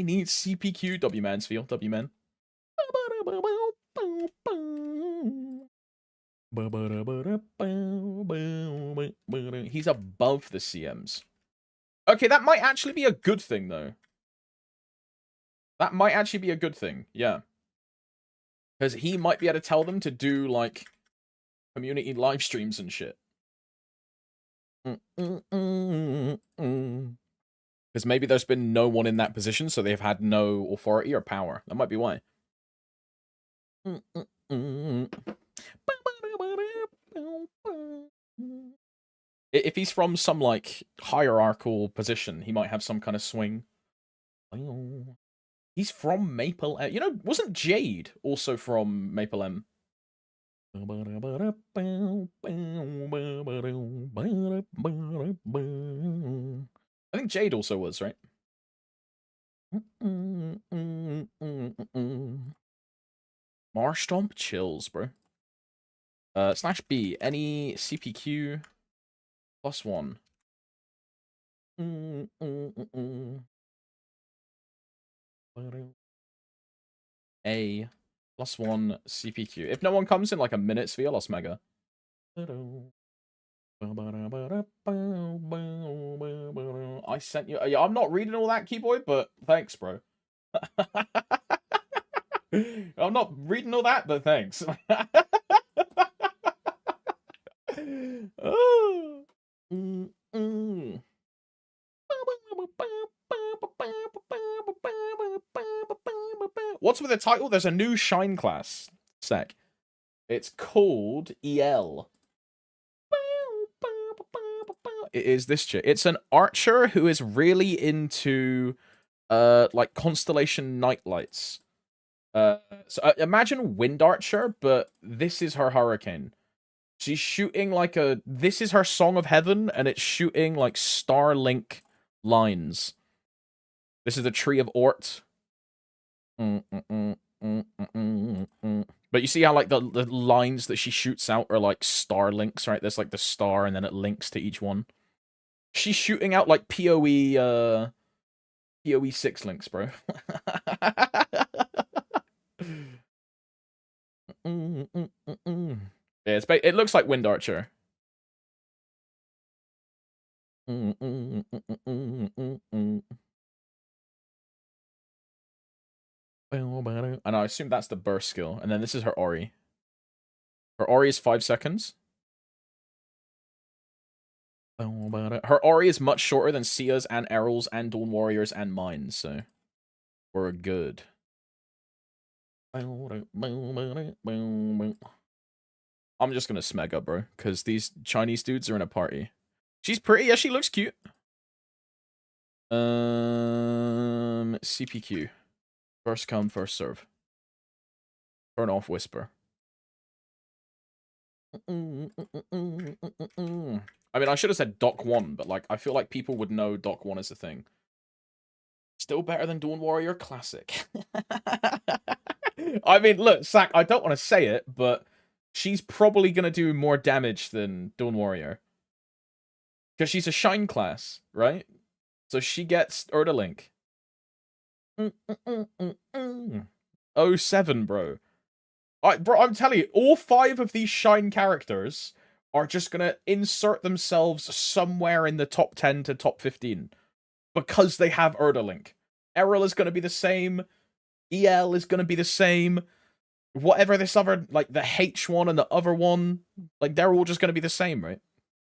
need CPQ. W-Mansfield. W-Man. He's above the CMs. Okay, that might actually be a good thing, though. That might actually be a good thing, yeah. Because he might be able to tell them to do, like, community live streams and shit. Because maybe there's been no one in that position, so they've had no authority or power. That might be why. If he's from some, like, hierarchical position, he might have some kind of swing. He's from Maple M. You know, wasn't Jade also from Maple M? I think Jade also was, right? Marstomp chills, bro. Slash B, any CPQ +1. A +1 CPQ. If no one comes in like a minute, Sphere lost Mega. I sent you. Yeah, I'm not reading all that, Keyboy, but thanks, bro. I'm not reading all that, but thanks. Oh. What's with the title? There's a new Shine class. Sec. It's called EL. It is this chick. It's an archer who is really into like constellation nightlights. So imagine Wind Archer, but this is her hurricane. She's shooting like a... This is her Song of Heaven, and it's shooting like Starlink lines. This is the Tree of Ort. But you see how like the lines that she shoots out are like Starlinks, right? There's like the star, and then it links to each one. She's shooting out like PoE 6 links, bro. Yeah, it looks like Wind Archer. And I assume that's the burst skill. And then this is her Ori. Her Ori is 5 seconds. Her Ori is much shorter than Sia's and Errol's and Dawn Warrior's and mine, so we're good. I'm just gonna smeg bro, because these Chinese dudes are in a party. She's pretty, yeah, she looks cute. CPQ. First come, first serve. Turn off Whisper. I mean, I should have said Doc 1, but like I feel like people would know Doc 1 is a thing. Still better than Dawn Warrior Classic. I mean, look, Sack, I don't want to say it, but she's probably going to do more damage than Dawn Warrior. Because she's a Shine class, right? So she gets Erdalink. 07, bro. Bro, I'm telling you, all 5 of these Shine characters are just going to insert themselves somewhere in the top 10 to top 15. Because they have Erdalink. Errol is going to be the same. EL is going to be the same. Whatever this other, like the H1 and the other one, like they're all just going to be the same, right?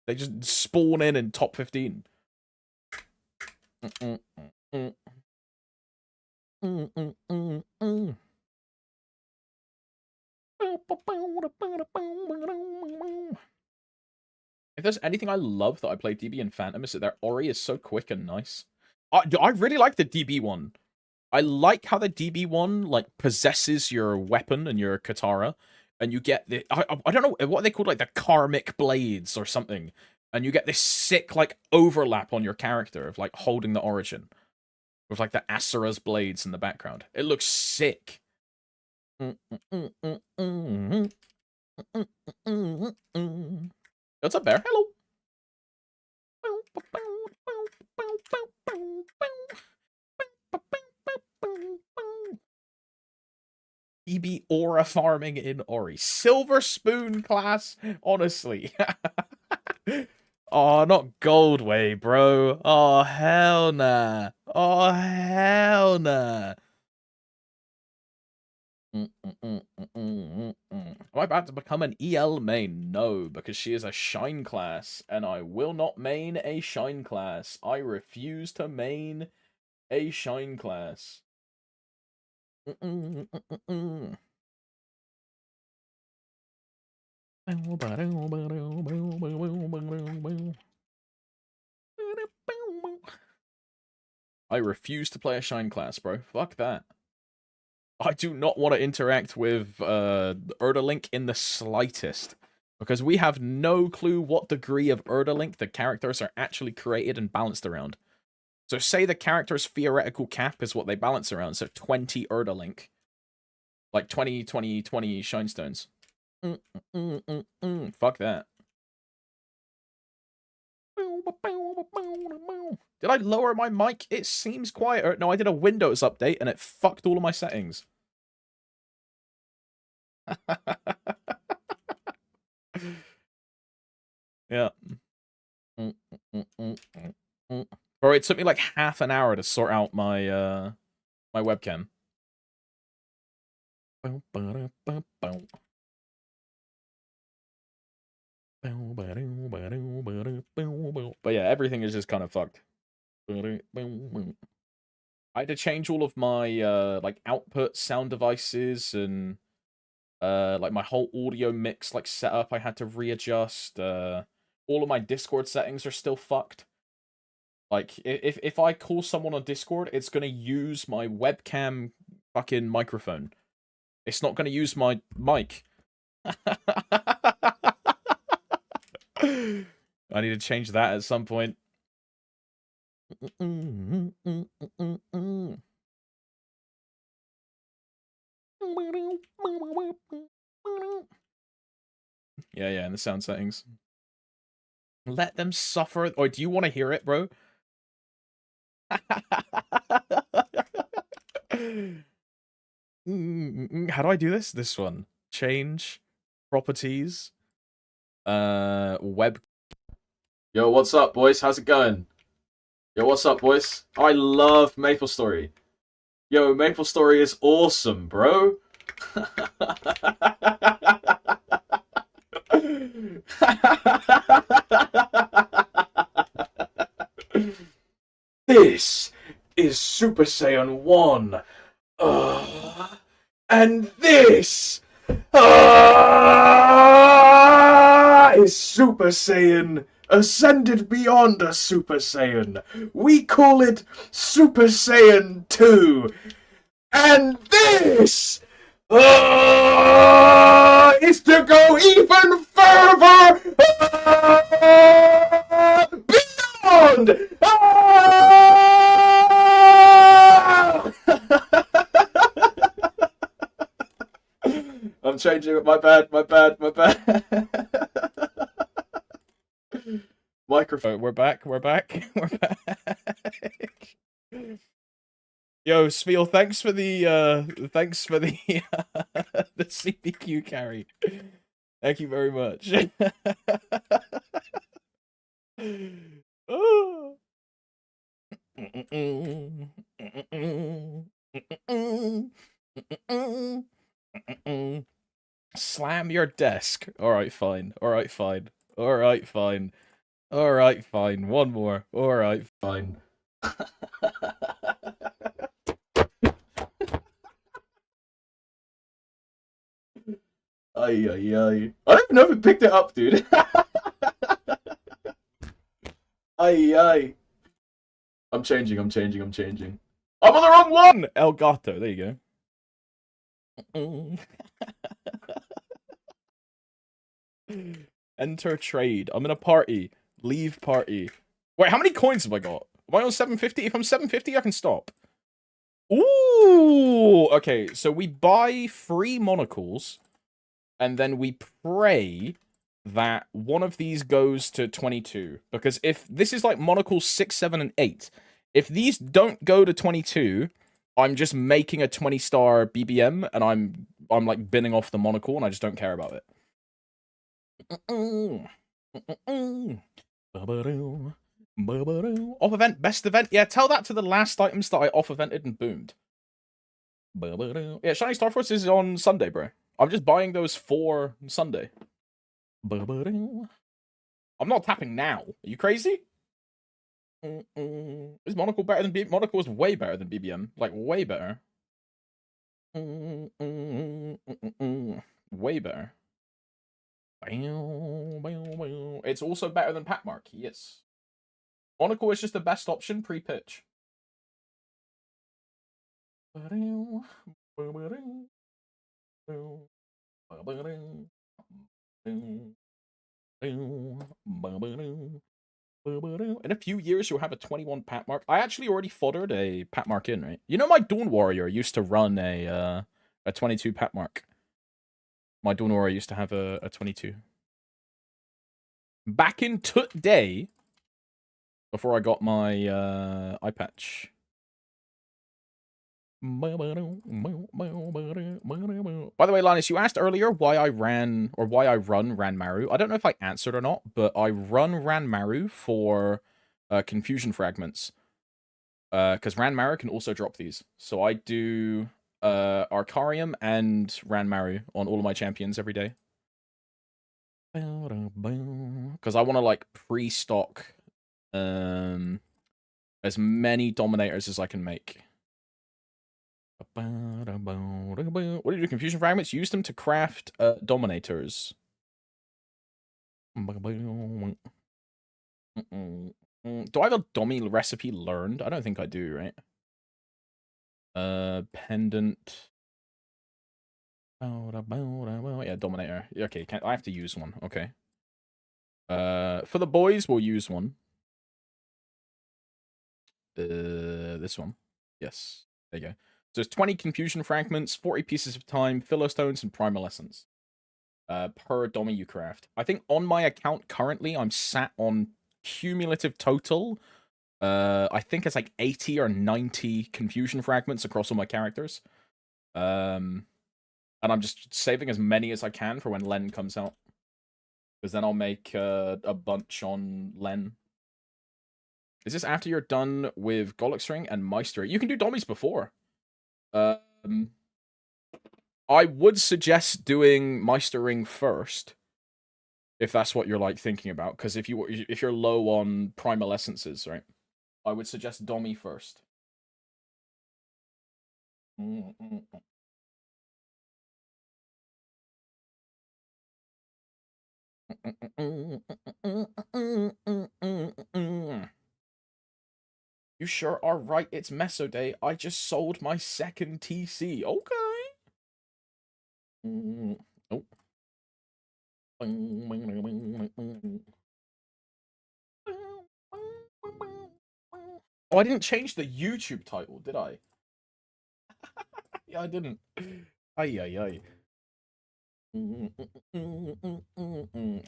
They just spawn in top 15. If there's anything I love that I play DB and Phantom, is that their Ori is so quick and nice. I really like the DB one. I like how the DB one like possesses your weapon and your Katara, and you get the I don't know what are they called, like the karmic blades or something, and you get this sick like overlap on your character of like holding the origin with like the Asura's blades in the background. It looks sick. What's up, Bear? Hello. DB aura farming in Ori. Silver Spoon class, honestly. Oh, not Goldway, bro. Oh, hell nah. Oh, hell nah. Am I about to become an EL main? No, because she is a Shine class, and I will not main a Shine class. I refuse to main a Shine class. I refuse to play a Shine class, bro. Fuck that. I do not want to interact with Erdalink in the slightest. Because we have no clue what degree of Erdalink the characters are actually created and balanced around. So say the character's theoretical cap is what they balance around. So 20 Erdalink. Like 20, 20, 20 Shine Stones. Fuck that. Did I lower my mic? It seems quieter. No, I did a Windows update and it fucked all of my settings. Yeah. Bro, it took me like half an hour to sort out my my webcam. But yeah, everything is just kind of fucked. I had to change all of my like output sound devices and like my whole audio mix like setup I had to readjust. All of my Discord settings are still fucked. Like if I call someone on Discord, it's gonna use my webcam fucking microphone. It's not gonna use my mic. I need to change that at some point. Yeah, in the sound settings. Let them suffer. Or do you want to hear it, bro? How do I do this? This one. Change. Properties. Web. Yo, what's up, boys? How's it going? Yo, what's up, boys? I love MapleStory. Yo, MapleStory is awesome, bro. This is Super Saiyan 1. And this is Super Saiyan ascended beyond a Super Saiyan. We call it Super Saiyan 2. And this is to go even further beyond. I'm changing it. My bad. Microphone. We're back. We're back. Yo, Spiel, thanks for the the CPQ carry. Thank you very much. Oh. Slam your desk. Alright, fine. Alright, fine. Alright, fine. Alright, fine. One more. Alright, fine. Ay, ay, ay. I don't even know if it picked it up, dude. Ay, ay. I'm changing. I'm on the wrong one! El Gato. There you go. Enter trade. I'm in a party. Leave party. Wait, how many coins have I got? Am I on 750? If I'm 750, I can stop. Ooh! Okay, so we buy 3 monocles, and then we pray that one of these goes to 22. Because if this is like monocles 6, 7, and 8, if these don't go to 22, I'm just making a 20-star BBM, and I'm like binning off the monocle, and I just don't care about it. Off event, best event. Yeah, tell that to the last items that I off evented and boomed. Yeah, Shiny Starforce is on Sunday, bro. I'm just buying those for Sunday. I'm not tapping now. Are you crazy? Is Monocle better than BBM? Monocle is way better than BBM. Like, way better. Way better. It's also better than Packmark, yes. Monocle is just the best option pre-pitch. In a few years, you'll have a 21 pat mark. I actually already foddered a pat mark in, right? You know, my Dawn Warrior used to run a 22 pat mark. My Dawn Warrior used to have a 22. Back in today, before I got my eye patch. By the way, Linus, you asked earlier why I ran, or why I run Ranmaru. I don't know if I answered or not, but I run Ranmaru for confusion fragments. Because Ranmaru can also drop these. So I do Arcarium and Ranmaru on all of my champions every day. Because I want to, like, pre-stock as many Dominators as I can make. What do you do? Confusion fragments? Use them to craft Dominators. Do I have a Domi recipe learned? I don't think I do, right? Pendant. Yeah, Dominator. Okay, I have to use one. Okay. For the boys, we'll use one. This one. Yes. There you go. So there's 20 confusion fragments, 40 pieces of time, phillostones, and primal essence. Per Domi you craft. I think on my account currently, I'm sat on cumulative total. I think it's like 80 or 90 confusion fragments across all my characters. And I'm just saving as many as I can for when Len comes out. Because then I'll make a bunch on Len. Is this after you're done with Golluxring and Meister? You can do Dommies before. I would suggest doing Meistering first, if that's what you're like thinking about. Because if you're low on primal essences, right, I would suggest Dommy first. You sure are right. It's Meso Day. I just sold my second TC. Okay. Oh. Oh, I didn't change the YouTube title, did I? Yeah, I didn't. Ay, ay, ay.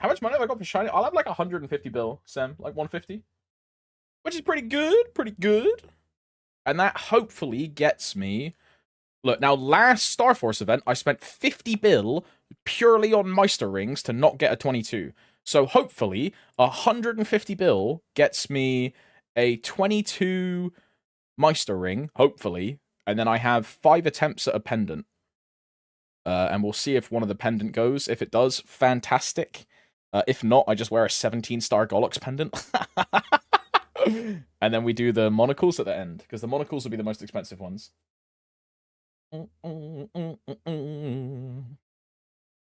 How much money have I got for shiny? I'll have like 150 bill, Sam. Like 150. Which is pretty good. Pretty good. And that hopefully gets me... Look, now last Star Force event, I spent 50 bill purely on Meister rings to not get a 22. So hopefully, 150 bill gets me a 22 Meister ring, hopefully. And then I have 5 attempts at a pendant. And we'll see if one of the pendant goes. If it does, fantastic. If not, I just wear a 17-star Gollux pendant. And then we do the monocles at the end, because the monocles will be the most expensive ones.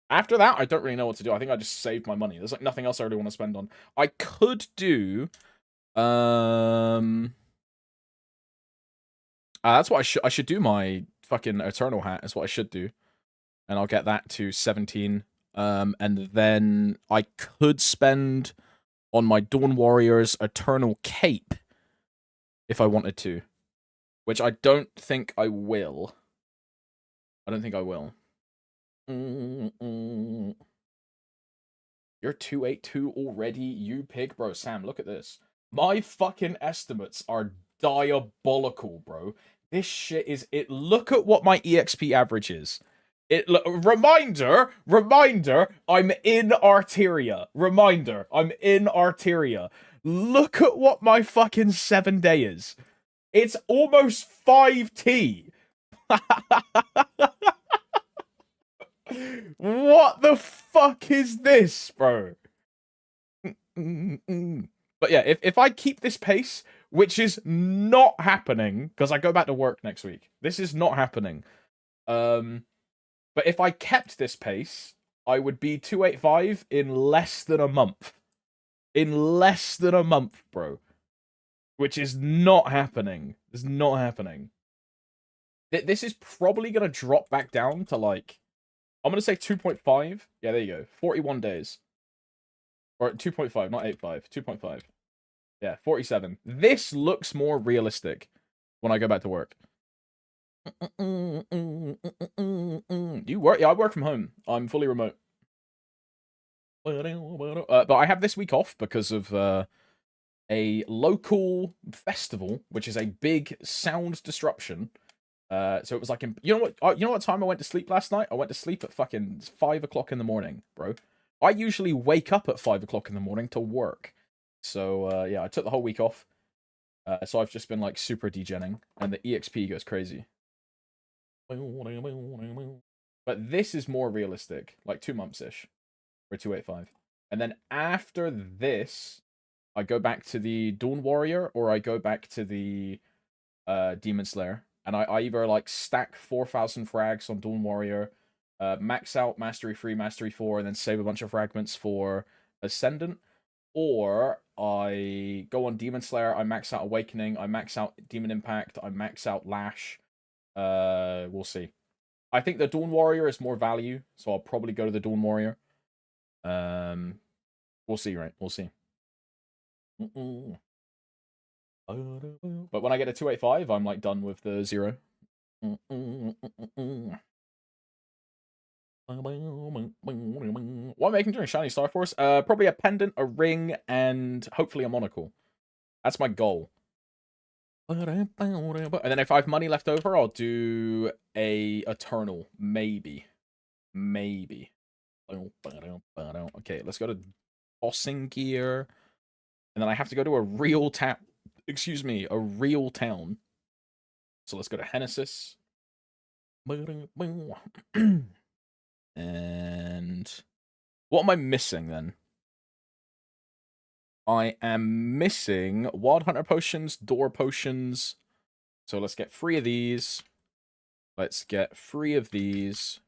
After that, I don't really know what to do. I think I just saved my money. There's like nothing else I really want to spend on. I could do... that's what I should do. My fucking Eternal hat is what I should do. And I'll get that to 17. And then I could spend on my Dawn Warrior's Eternal Cape if I wanted to. Which I don't think I will. I don't think I will. You're 282 already, you pig? Bro, Sam, look at this. My fucking estimates are diabolical, bro. This shit is it. Look at what my EXP average is. Reminder, I'm in Arteria. Reminder, I'm in Arteria. Look at what my fucking 7-day is. It's almost 5T. What the fuck is this, bro? But yeah, if I keep this pace, which is not happening, because I go back to work next week. This is not happening. But if I kept this pace, I would be 285 in less than a month. In less than a month, bro. Which is not happening. It's not happening. This is probably going to drop back down to like... I'm going to say 2.5. Yeah, there you go. 41 days. Or 2.5, not 8.5. 2.5. Yeah, 47. This looks more realistic when I go back to work. Do you work? Yeah, I work from home. I'm fully remote. But I have this week off because of a local festival, which is a big sound disruption. So it was like, you know what time I went to sleep last night? I went to sleep at fucking 5 o'clock in the morning, bro. I usually wake up at 5 o'clock in the morning to work. So yeah, I took the whole week off. So I've just been like super degenning, and the EXP goes crazy. But this is more realistic, like 2 months ish, or 285. And then after this, I go back to the Dawn Warrior, or I go back to the Demon Slayer, and I either like stack 4,000 frags on Dawn Warrior, max out Mastery 3, Mastery 4, and then save a bunch of fragments for Ascendant, or I go on Demon Slayer, I max out Awakening, I max out Demon Impact, I max out Lash. We'll see. I think the Dawn Warrior is more value, so I'll probably go to the Dawn Warrior. We'll see, right? We'll see. But when I get a 285, I'm like done with the 0. What am I making during Shiny Star Force? Probably a pendant, a ring, and hopefully a monocle. That's my goal. And then if I have money left over, I'll do a Eternal. Maybe. Okay, let's go to tossing gear. And then I have to go to a real town. Excuse me, a real town. So let's go to Genesis. And what am I missing then? I am missing Wild Hunter potions, Door potions. So let's get 3 of these. Let's get 3 of these.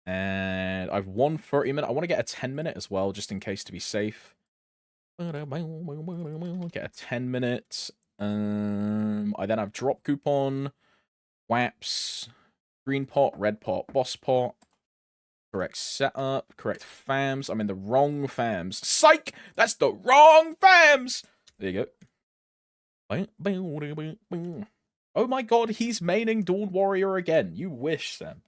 And I've 1 30-minute. I want to get a 10-minute as well, just in case to be safe. Get a 10-minute. I then have drop coupon, WAPs, green pot, red pot, boss pot. Correct setup, correct fams. I'm in the wrong fams. Psych! That's the wrong fams! There you go. Oh my god, he's maining Dawn Warrior again. You wish, Sam.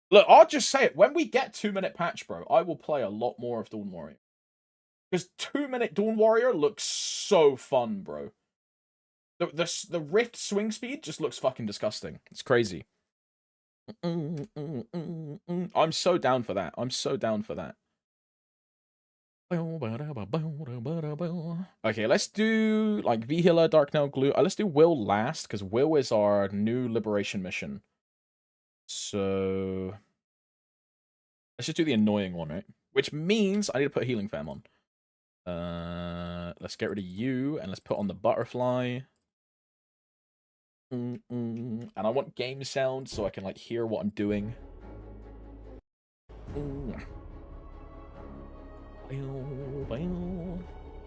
Look, I'll just say it. When we get 2-minute patch, bro, I will play a lot more of Dawn Warrior. Because 2-minute Dawn Warrior looks so fun, bro. The Rift swing speed just looks fucking disgusting. It's crazy. I'm so down for that. I'm so down for that. Okay, let's do like V-Healer, Dark Nail, Glue. Let's do Will last, because Will is our new liberation mission. So let's just do the annoying one, right? Which means I need to put Healing Fam on. Let's get rid of you, and let's put on the Butterfly. And I want game sound so I can like hear what I'm doing.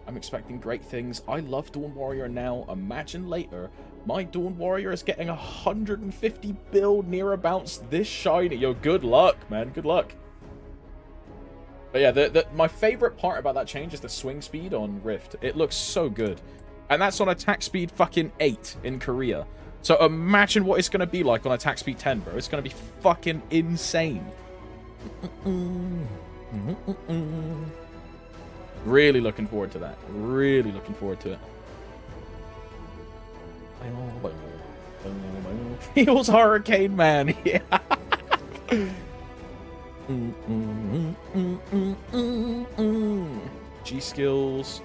I'm expecting great things. I love Dawn Warrior now. Imagine later, my Dawn Warrior is getting 150 bill nearabouts this shiny. Yo, good luck, man. Good luck. But yeah, my favorite part about that change is the swing speed on Rift. It looks so good. And that's on attack speed fucking 8 in Korea. So imagine what it's going to be like on attack speed 10, bro. It's going to be fucking insane. Really looking forward to that. Really looking forward to it. Feels Hurricane Man. Yeah. G skills.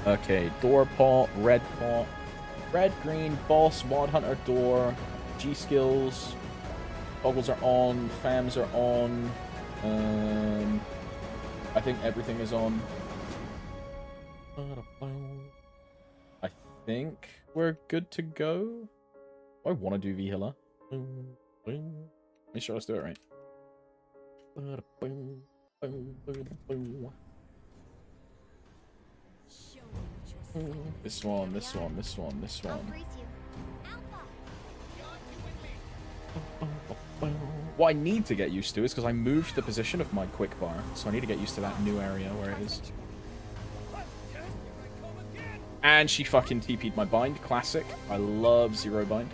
Okay, door pot, red pot, red, green, boss, Wild Hunter, door, G skills, goggles are on, fams are on, I think everything is on. I think we're good to go. I want to do V-Healer. Make sure let's do it right. This one, this one, this one, this one. What I need to get used to is because I moved the position of my quick bar, so I need to get used to that new area where it is. And she fucking TP'd my bind. Classic. I love zero bind.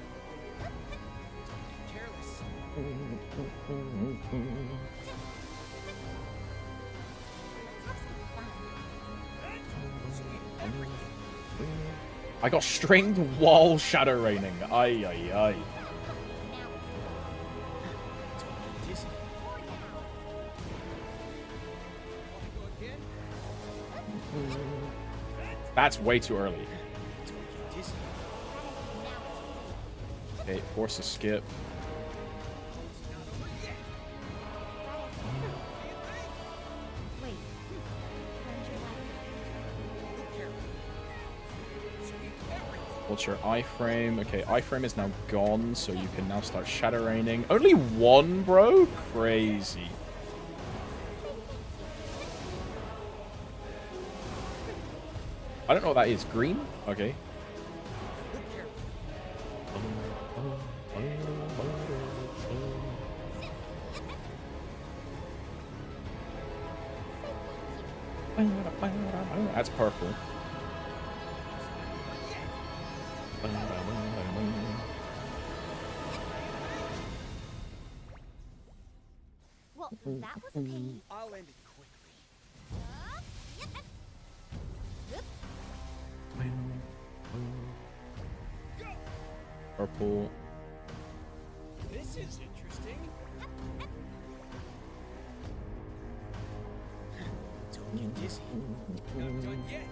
I got stringed while shadow raining. Ay, ay, ay. That's way too early. Okay, force a skip. What's your iframe? Okay, iframe is now gone, so you can now start shadow raining. Only one, bro? Crazy. I don't know what that is. Green? Okay. That's purple. Well, that was a pain. I'll end it quickly. Purple. This is interesting. Don't get dizzy. Not done yet.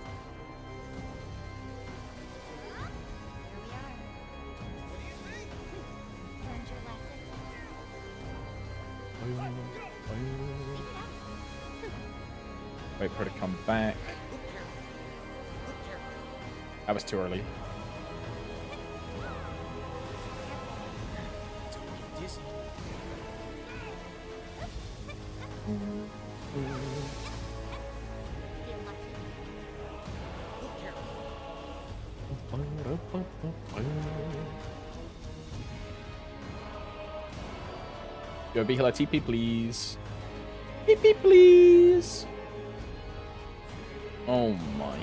Wait for her to come back. That was too early. Yo, be healer TP, please. TP, please. Oh my.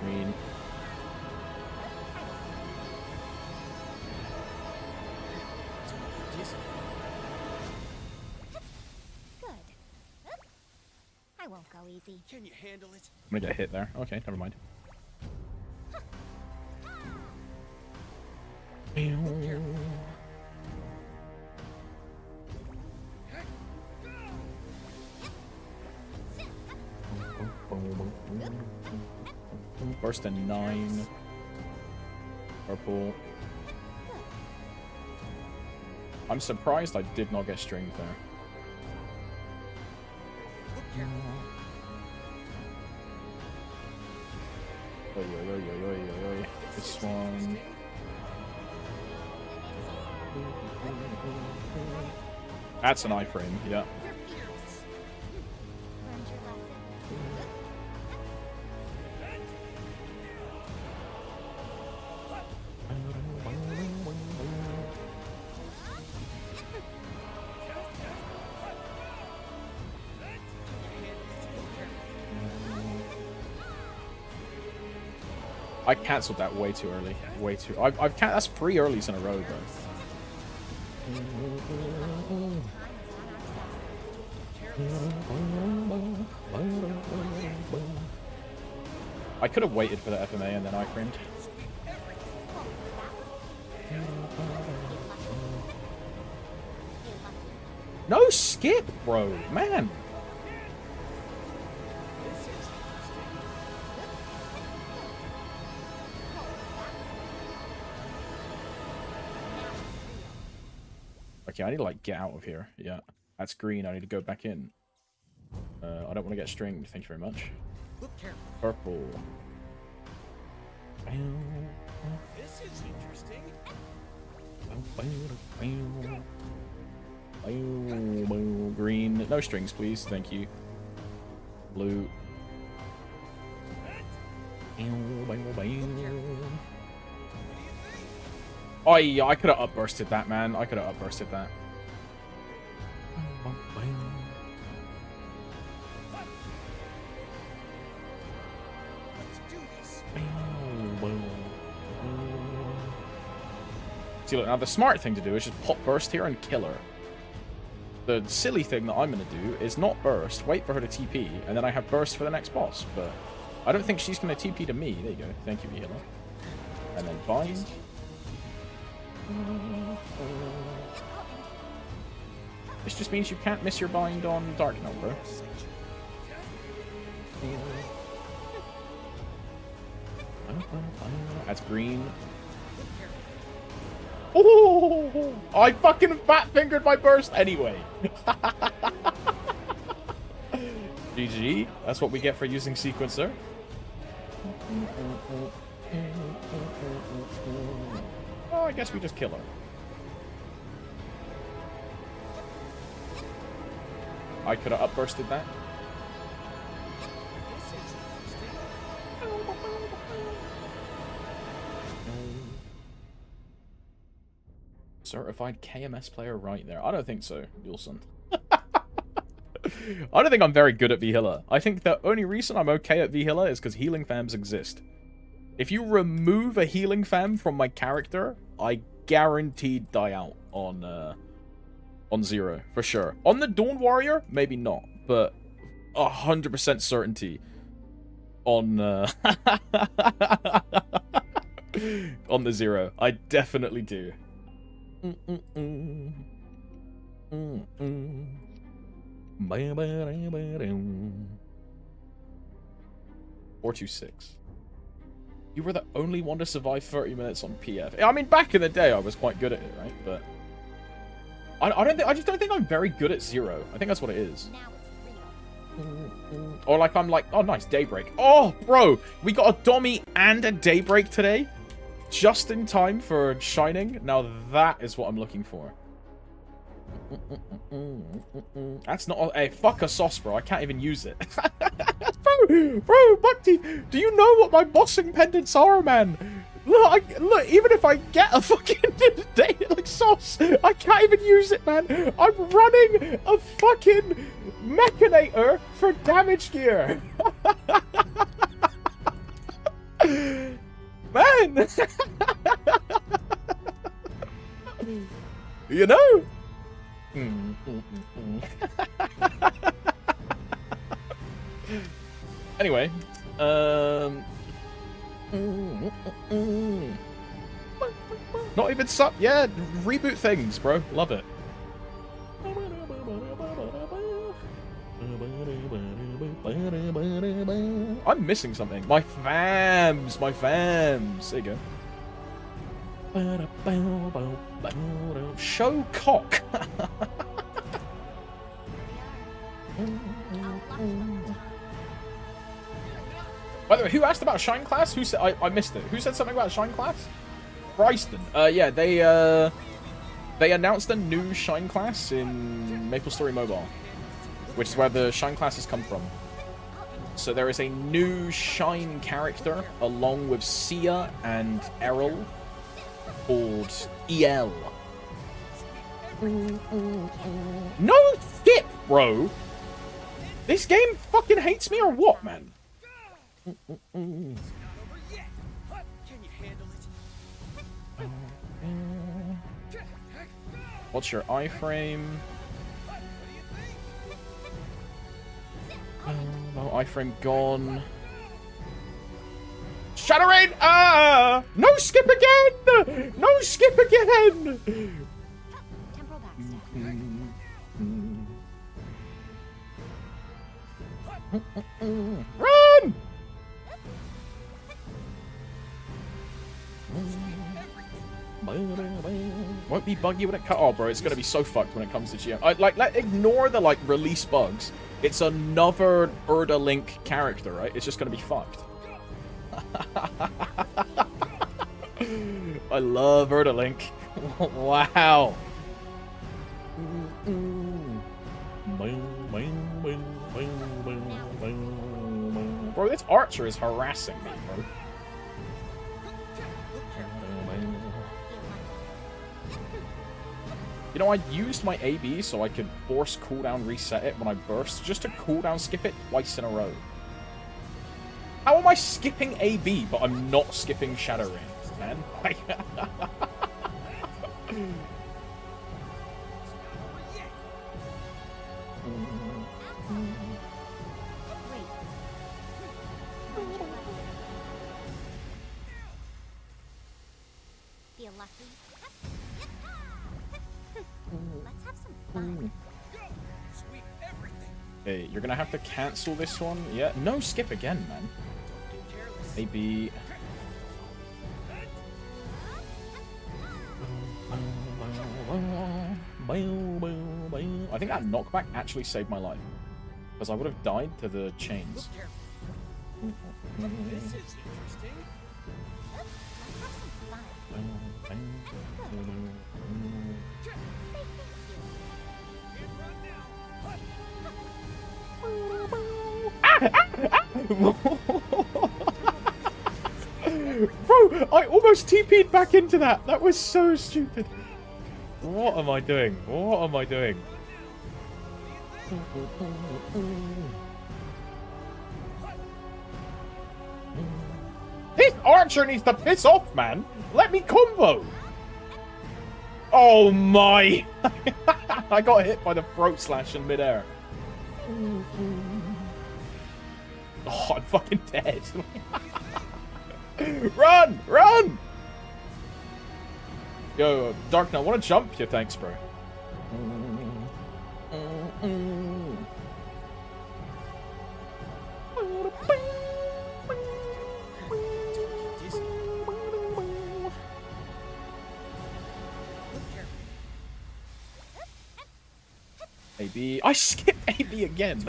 Green. Good. I won't go easy. Can you handle it? I'm gonna get hit there. Okay, never mind. Burst in 9. Purple. I'm surprised I did not get stringed there. Oy, oy, oy, oy, oy, oy. This one. That's an iframe, yeah. Learned your lesson. I cancelled that way too early. Way too. That's 3 earlies in a row, though. I could have waited for the FMA and then I framed. No skip, bro. Man. Okay, I need to, like, get out of here. Yeah. That's green. I need to go back in. I don't want to get stringed. Thank you very much. Look careful. Purple. This is interesting. Green. No strings, please. Thank you. Blue. Oh, yeah, I could have upbursted that, man. I could have upbursted that. Let's do this. See, look, now the smart thing to do is just pop burst here and kill her. The silly thing that I'm going to do is not burst, wait for her to TP, and then I have burst for the next boss. But I don't think she's going to TP to me. There you go. Thank you, Vila. And then bind. This just means you can't miss your bind on Dark Knight, bro. That's green. Oh, I fucking fat-fingered my burst anyway. GG. That's what we get for using sequencer. Oh, I guess we just kill her. I could have upbursted that. Certified KMS player right there. I don't think so, Yulson. I don't think I'm very good at V-Hiller. I think the only reason I'm okay at V-Hiller is because healing fams exist. If you remove a healing fam from my character, I guaranteed die out on Zero, for sure. On the Dawn Warrior, maybe not, but 100% certainty on on the Zero. I definitely do. 426. You were the only one to survive 30 minutes on PF. I mean, back in the day, I was quite good at it, right? But I just don't think I'm very good at Zero. I think that's what it is. Now it's real. Or like I'm like, oh, nice Daybreak. Oh, bro, we got a Dommy and a Daybreak today. Just in time for Shining. Now that is what I'm looking for. That's not... Hey, fuck a sauce, bro. I can't even use it. bro, Buckteeth, do you know what my bossing pendants are, man? Look, even if I get a fucking like sauce, I can't even use it, man. I'm running a fucking Mechanator for damage gear. Man! You know? Anyway, not even sup. Yeah, reboot things, bro. Love it. I'm missing something. My fams, my fams. There you go. Show cock. By the way, who asked about Shine Class? Who said I missed it? Who said something about Shine Class? Bryston. Yeah, they announced a new Shine Class in MapleStory Mobile, which is where the Shine classes come from. So there is a new Shine character along with Sia and Errol called EL. No skip, bro. This game fucking hates me or what, man? It's not over yet. Can you handle it? What's your iframe? No iframe gone. Shadow Rain! Ah! No skip again! No skip again! Temporal backstab. Run! Won't be buggy when it cut. Oh, bro, it's gonna be so fucked when it comes to GM. Ignore the like release bugs. It's another Urda Link character, right? It's just gonna be fucked. I love Urda Link. Wow. Bro, this archer is harassing me, bro. You know, I used my AB so I could force cooldown reset it when I burst, just to cooldown skip it twice in a row. How am I skipping AB, but I'm not skipping Shadow Rain, man? Feel lucky? Let's have some fun. Sweep everything. Hey, you're gonna have to cancel this one. Yeah, no, skip again, man. Maybe. I think that knockback actually saved my life, because I would have died to the chains. This is interesting. Bro, I almost TP'd back into that. That was so stupid. What am I doing? What am I doing? This archer needs to piss off, man. Let me combo. Oh my. I got hit by the throat slash in midair. Oh, I'm fucking dead. Run! Run! Yo, Dark Knight, want to jump? Yeah, thanks, bro. AB. I skipped AB again.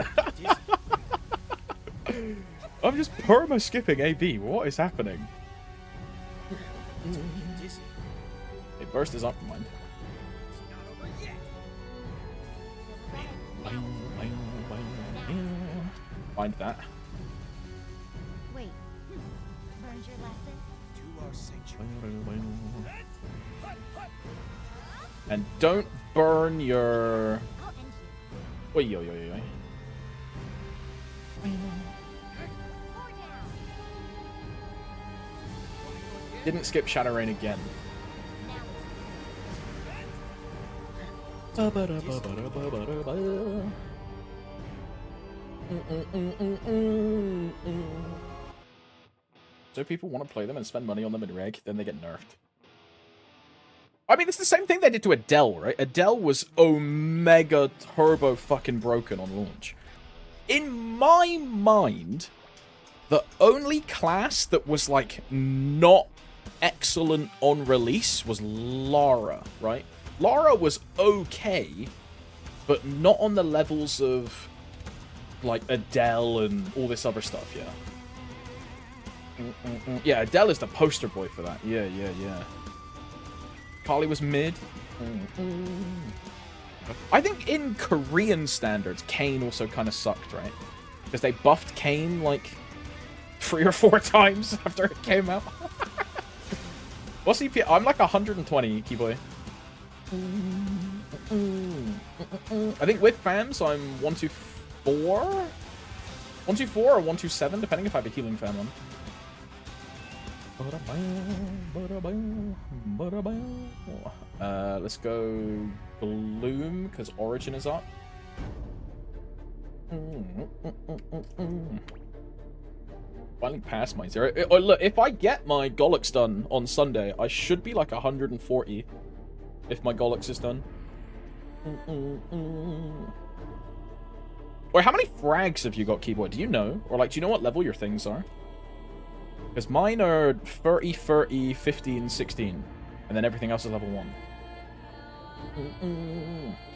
I'm just perma skipping AB. What is happening? Hey, burst is up, mind. Find that. Wait. Learned your lesson? To our sanctuary. And don't burn your. I'll end you. Oi, yo, yo, yo, yo. Four down. Didn't skip Shadow Rain again. So people want to play them and spend money on them in reg, then they get nerfed. I mean, it's the same thing they did to Adele, right? Adele was omega turbo fucking broken on launch. In my mind, the only class that was, like, not excellent on release was Lara, right? Lara was okay, but not on the levels of, like, Adele and all this other stuff, yeah. Yeah, Adele is the poster boy for that. Yeah, yeah, yeah. Kali was mid. I think in Korean standards, Kayn also kind of sucked, right? Because they buffed Kayn, like, 3 or 4 times after it came out. What's EP? I'm like 120, Keyboy. I think with fams, I'm 124? 124 or 127, depending if I have a healing fam on. Let's go Gloom, because Origin is up. Finally passed my 0. Oh, look, if I get my Gollux done on Sunday, I should be like 140 if my Gollux is done. Or how many frags have you got, Keyboard? Do you know? Or like, do you know what level your things are? Because mine are 30, 30, 15, 16. And And then everything else is level 1.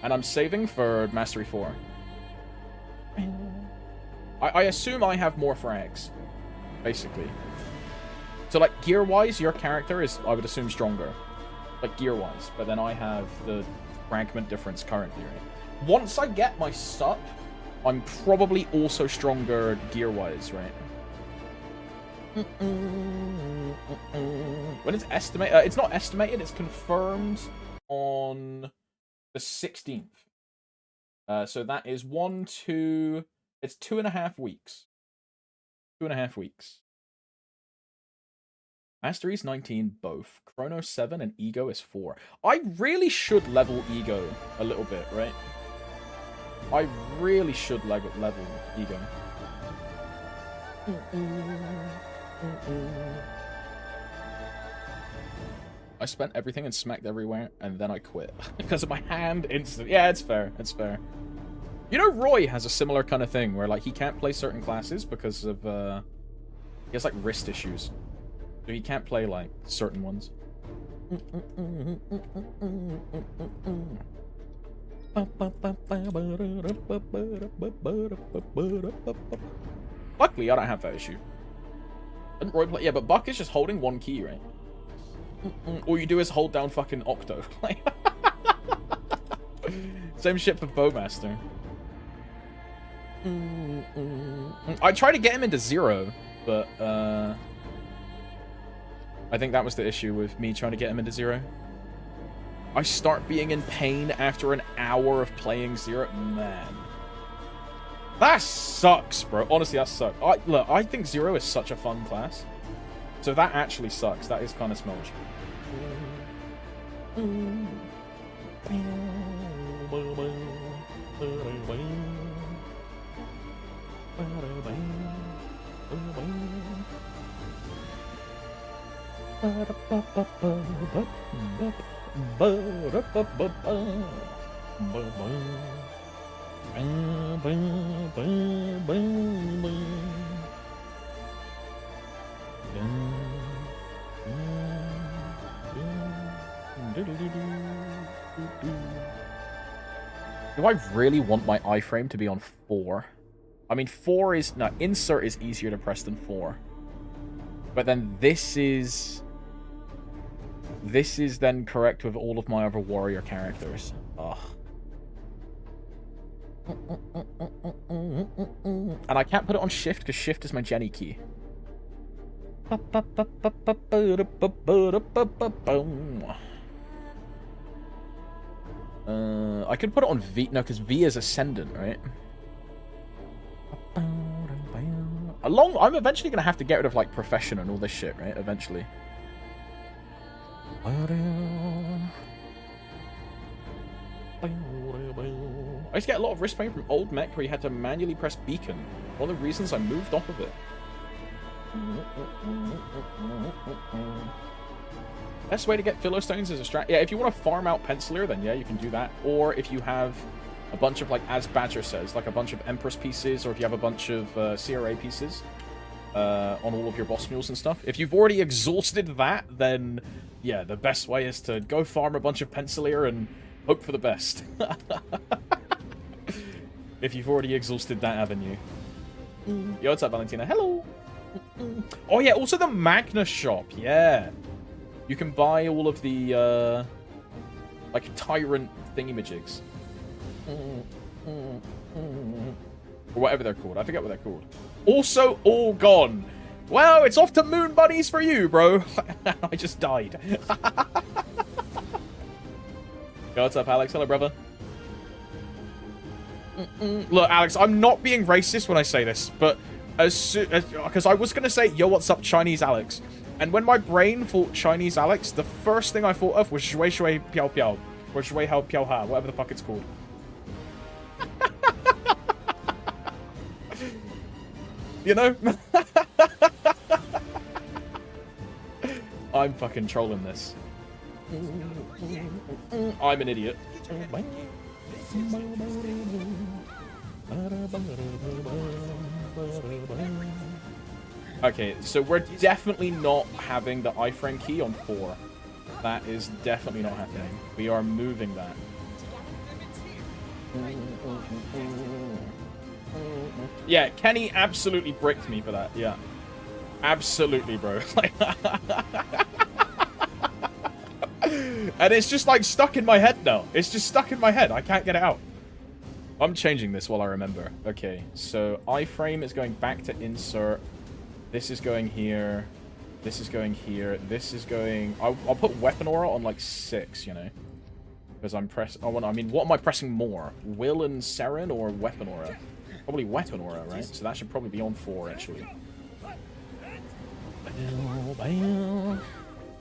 And I'm saving for Mastery 4. I assume I have more frags, basically. So, like, gear-wise, your character is, I would assume, stronger. Like, gear-wise. But then I have the fragment difference currently, right? Once I get my sup, I'm probably also stronger gear-wise, right? When it's estimated... it's not estimated, it's confirmed on the 16th. So that is 1, 2... It's 2.5 weeks. 2.5 weeks. Mastery is 19, both. Kronos 7 and Ego is 4. I really should level Ego a little bit, right? I really should level Ego. I spent everything and smacked everywhere, and then I quit. Because of my hand instant. Yeah, it's fair. It's fair. You know, Roy has a similar kind of thing, where, like, he can't play certain classes because of, he has, like, wrist issues. So he can't play, like, certain ones. Luckily, I don't have that issue. Didn't Roy play? Yeah, but Buck is just holding one key, right? All you do is hold down fucking Octo. Same shit for Bowmaster. I tried to get him into 0, but I think that was the issue with me trying to get him into 0. I start being in pain after an hour of playing 0. Man. That sucks, bro. Honestly, that sucks. Look, I think 0 is such a fun class. So that actually sucks. That is kind of smudge. Do I really want my iframe to be on 4? I mean, 4 is... No, insert is easier to press than 4. But then this is... This is then correct with all of my other warrior characters. Ugh. And I can't put it on shift because shift is my Jenny key. I could put it on V. No, because V is ascendant, right? I'm eventually going to have to get rid of, like, profession and all this shit, right? Eventually. I used to get a lot of wrist pain from old mech where you had to manually press beacon. One of the reasons I moved off of it. Best way to get Philistines is a strat. Yeah, if you want to farm out Penciler, then yeah, you can do that. Or if you have a bunch of, like, as Badger says, like a bunch of Empress pieces, or if you have a bunch of CRA pieces on all of your boss mules and stuff. If you've already exhausted that, then yeah, the best way is to go farm a bunch of Penciler and hope for the best. If you've already exhausted that avenue. Yo, what's up, Valentina? Hello! Oh yeah, also the Magnus shop, yeah. You can buy all of the, like, Tyrant thingamajigs. Or whatever they're called. I forget what they're called. Also, all gone. Well, it's off to Moon Bunnies for you, bro. I just died. Yo, what's up, Alex? Hello, brother. Look, Alex, I'm not being racist when I say this, but because I was going to say, yo, what's up, Chinese Alex? And when my brain thought Chinese Alex, the first thing I thought of was Shui Shui Piao Piao. Or Shui Hao Piao Ha, whatever the fuck it's called. You know? I'm fucking trolling this. I'm an idiot. Okay, so we're definitely not having the iframe key on 4. That is definitely not happening. We are moving that. Yeah, Kenny absolutely bricked me for that. Yeah. Absolutely, bro. And it's just like stuck in my head now. It's just stuck in my head. I can't get it out. I'm changing this while I remember. Okay, so iframe is going back to insert. This is going here. This is going here. This is going... I'll put weapon aura on like 6, you know. Because I'm I mean, what am I pressing more? Will and Seren or weapon aura? Probably weapon aura, right? So that should probably be on 4, actually.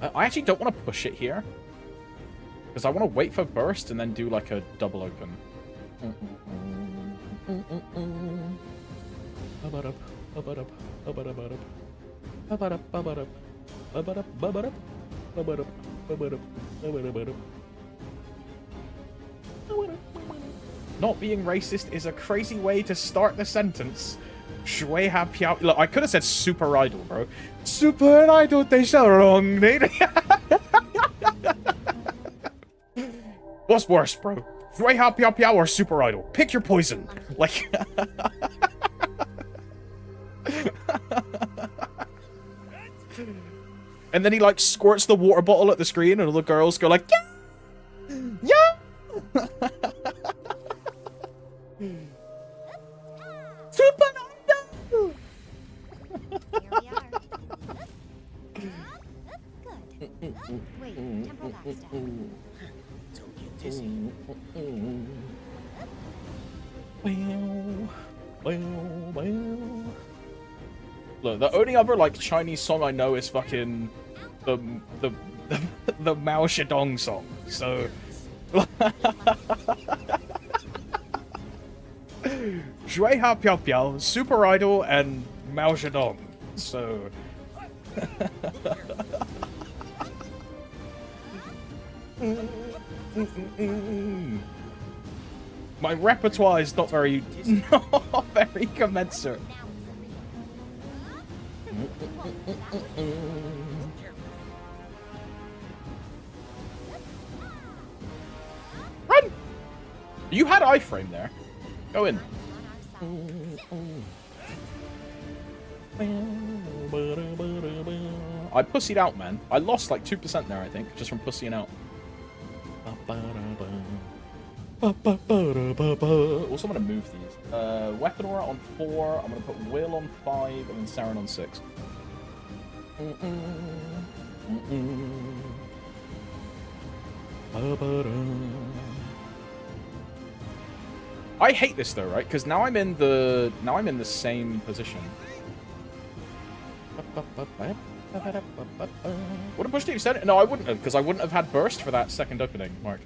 I actually don't want to push it here. Because I want to wait for burst and then do like a double open. Not being racist is a crazy way to start the sentence. Shui ha piao. Look, I could have said super idol, bro. Super idol, they shall wrong. What's worse, bro? Shui ha piao piao or super idol? Pick your poison. Like. And then he like squirts the water bottle at the screen, and all the girls go like, yeah, yeah. Super idol. Here we are. Good. Wait, temporal backstep. Don't get dizzy. Look, the only other like Chinese song I know is fucking the Mao Zedong song. So Shui Ha Piao Piao, Super Idol, and Mao Zedong. So my repertoire is not very commensurate. Run! You had iframe there. Go in. I pussied out, man. I lost like 2% there, I think, just from pussying out. Also, I'm gonna move these. Weapon aura on 4. I'm gonna put Will on 5 and then Saren on 6. I hate this though, right? Because now I'm in the same position. Would have pushed it, you said it? No, I wouldn't have, because I wouldn't have had burst for that second opening, Mark.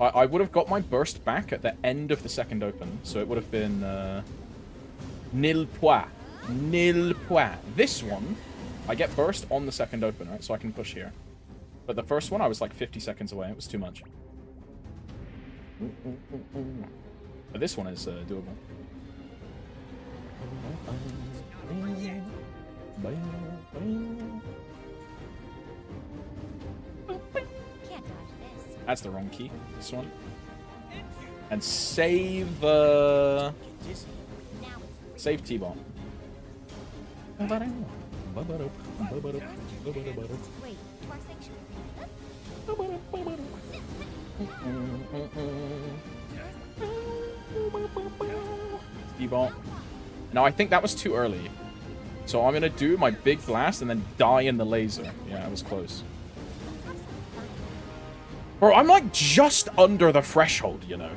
I would have got my burst back at the end of the second open, so it would have been nil point. Nil point. This one, I get burst on the second open, right? So I can push here. But the first one, I was like 50 seconds away. It was too much. But this one is doable. Can't dodge this. That's the wrong key. This one. And save save T-ball. Wait, to our sanctuary. T-ball. No, I think that was too early. So I'm gonna do my big blast and then die in the laser. Yeah, it was close. Bro, I'm like just under the threshold, you know.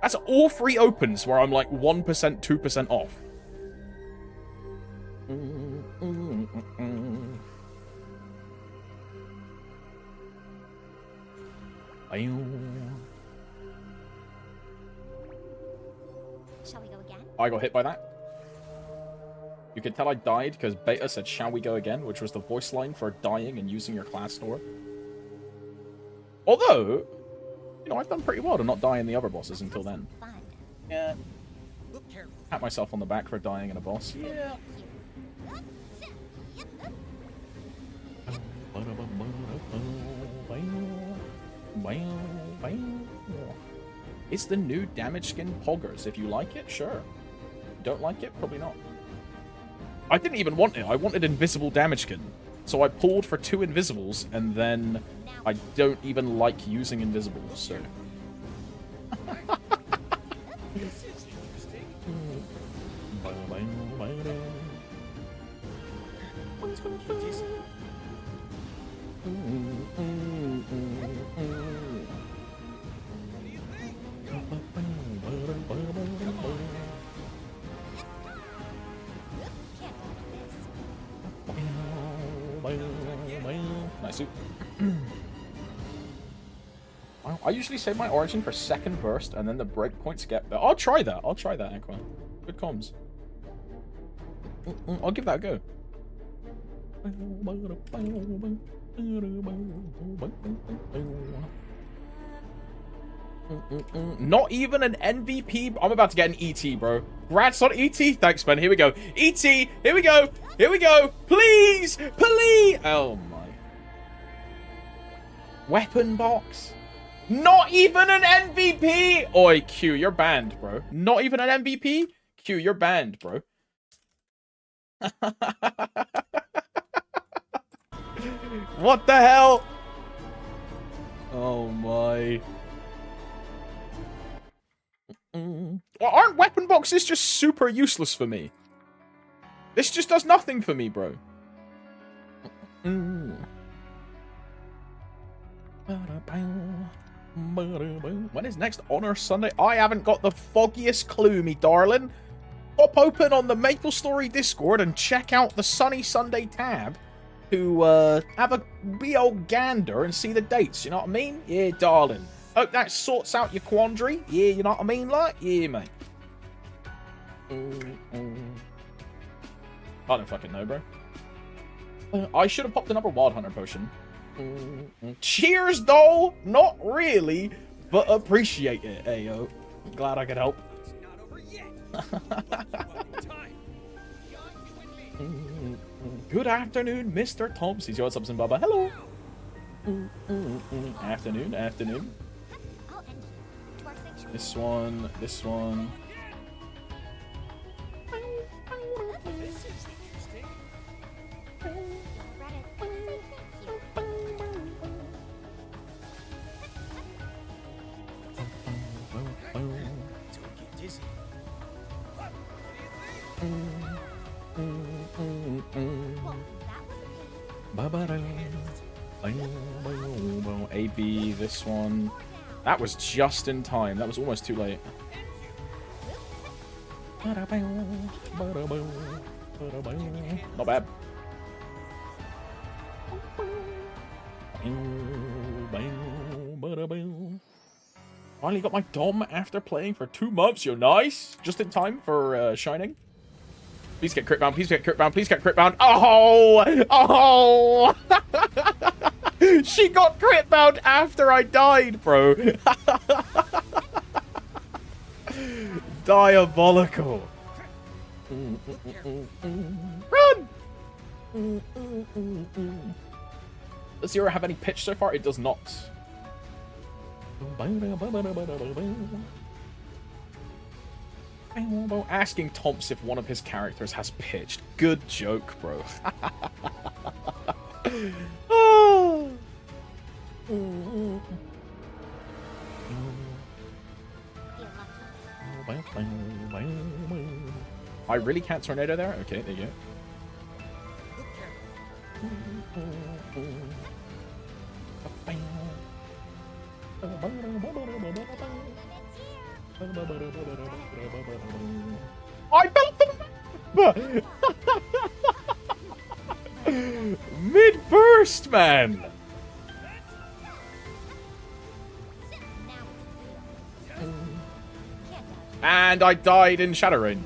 That's all 3 opens where I'm like 1%, 2% off. Shall we go again? I got hit by that. You can tell I died because Beta said, "Shall we go again?" which was the voice line for dying and using your class store. Although, you know, I've done pretty well to not die in the other bosses until then. Fun. Yeah. Look careful. Pat myself on the back for dying in a boss. Yeah. It's the new damage skin Poggers. If you like it, sure. Don't like it, probably not. I didn't even want it. I wanted invisible damage skin. So I pulled for 2 invisibles, and then I don't even like using invisibles, so... This is interesting. Nice suit. I usually save my origin for second burst, and then the breakpoints get better. I'll try that. I'll try that, Aqua. Good comms. I'll give that a go. Not even an MVP. I'm about to get an ET, bro. Grats on ET. Thanks, man. Here we go. ET. Here we go. Here we go. Please. Please. Oh, my. Weapon box. Not even an MVP. Oi, Q, you're banned, bro. Not even an MVP? Q, you're banned, bro. What the hell? Oh, my. Well, aren't weapon boxes just super useless for me? This just does nothing for me, bro. When is next Honor Sunday? I haven't got the foggiest clue, me darling. Pop open on the MapleStory Discord and check out the Sunny Sunday tab to have a be old gander and see the dates, you know what I mean? Yeah, darling. Hope that sorts out your quandary. Yeah, you know what I mean? Like, yeah, mate. I don't fucking know, bro. I should have popped another Wild Hunter potion. Cheers, though. Not really, but appreciate it. Hey, yo. Glad I could help. It's not over yet. Time. Good afternoon, Mr. Thompson. Yo, what's up, Baba? Hello. Afternoon, afternoon. I'll end you to our sanctuary. This one, this one. This is interesting. Read it. Say thank you. Don't get dizzy. What do you think? Well, that was a pain. AB, this one. That was just in time. That was almost too late. Not bad. Finally got my Dom after playing for 2 months. You're nice. Just in time for Shining. Please get crit bound. Please get crit bound. Please get crit bound. Oh! Oh! She got crit bound after I died, bro. Diabolical. Run! Does Zero have any pitch so far? It does not. Asking Tomps if one of his characters has pitched. Good joke, bro. Oh. I really can't tornado there? Okay, there you go. I built them! Mid-burst, man! And I died in Shadowrain.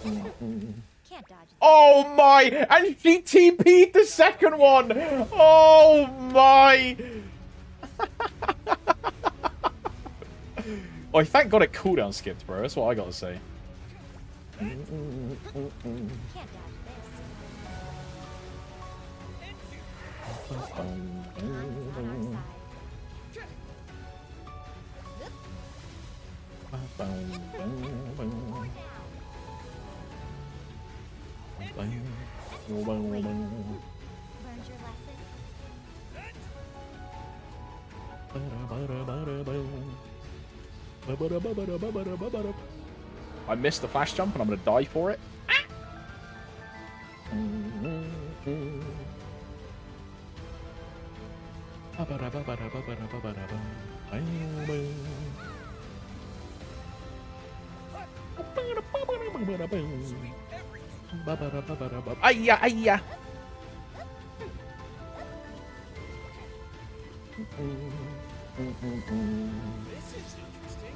Can't dodge. Oh my! And she TP'd the second one! Oh my! Oh, thank God it cooldown skipped, bro. That's what I gotta say. Can't dodge this. Learned your lesson? I missed the flash jump and I'm gonna die for it. Ayya, ayya. This is interesting.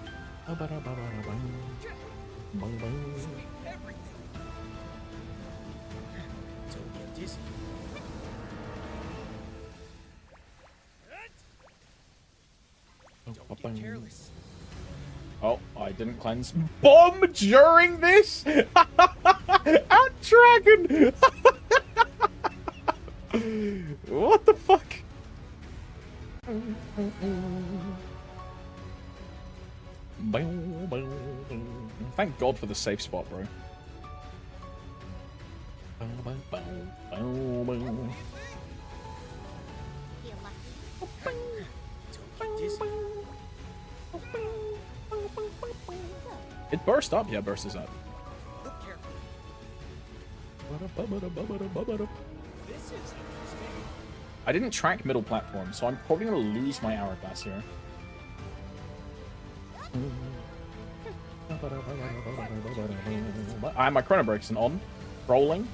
Sweet everything. Don't get dizzy. Don't get careless. Oh, I didn't cleanse. Bomb during this? At dragon! What the fuck? Thank God for the safe spot, bro. Feel lucky? Don't get dizzy. It burst up? Yeah, it bursts up. Look carefully. This is interesting. I didn't track middle platform, so I'm probably going to lose my hourglass here. My chrono breaks and on. Rolling.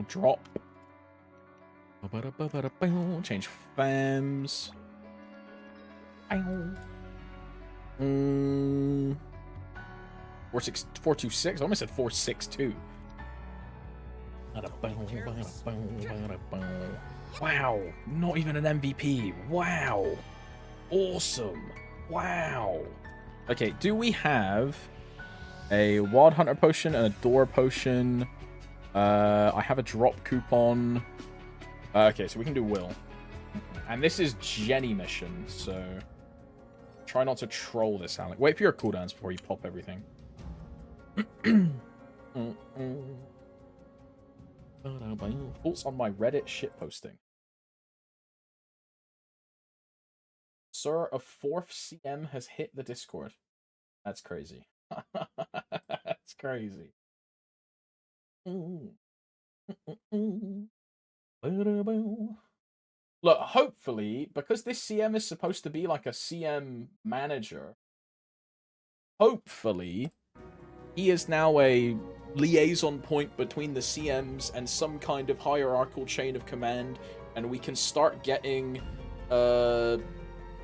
Drop. Change fams. 426. I almost said 462. Wow, not even an MVP. Wow, awesome. Wow. Okay, do we have a Wild Hunter potion and a Door potion? I have a drop coupon. Okay, so we can do Will. And this is Jenny mission, so try not to troll this, Alec. Wait for your cooldowns before you pop everything. Thoughts on my Reddit shitposting. Sir, a 4th CM has hit the Discord. That's crazy. That's crazy. Look, hopefully, because this CM is supposed to be like a CM manager, hopefully, he is now a liaison point between the CMs and some kind of hierarchical chain of command, and we can start getting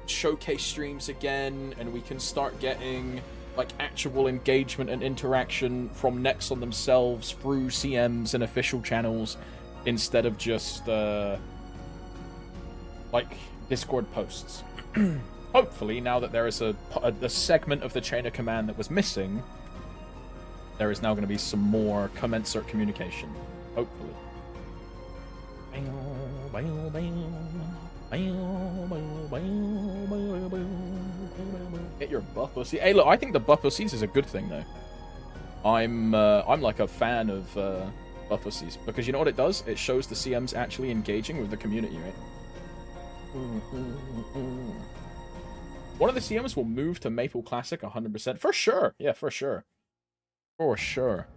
showcase streams again, and we can start getting like actual engagement and interaction from Nexon themselves through CMs and official channels instead of just like Discord posts. Hopefully, now that there is a segment of the chain of command that was missing, there is now going to be some more commensurate communication. Hopefully. Get your buff OC. Hey, look, I think the buff OCs is a good thing, though. I'm like a fan of buff OCs because you know what it does? It shows the CMs actually engaging with the community, right? One of the CMs will move to Maple Classic 100%. For sure. Yeah, for sure. For sure.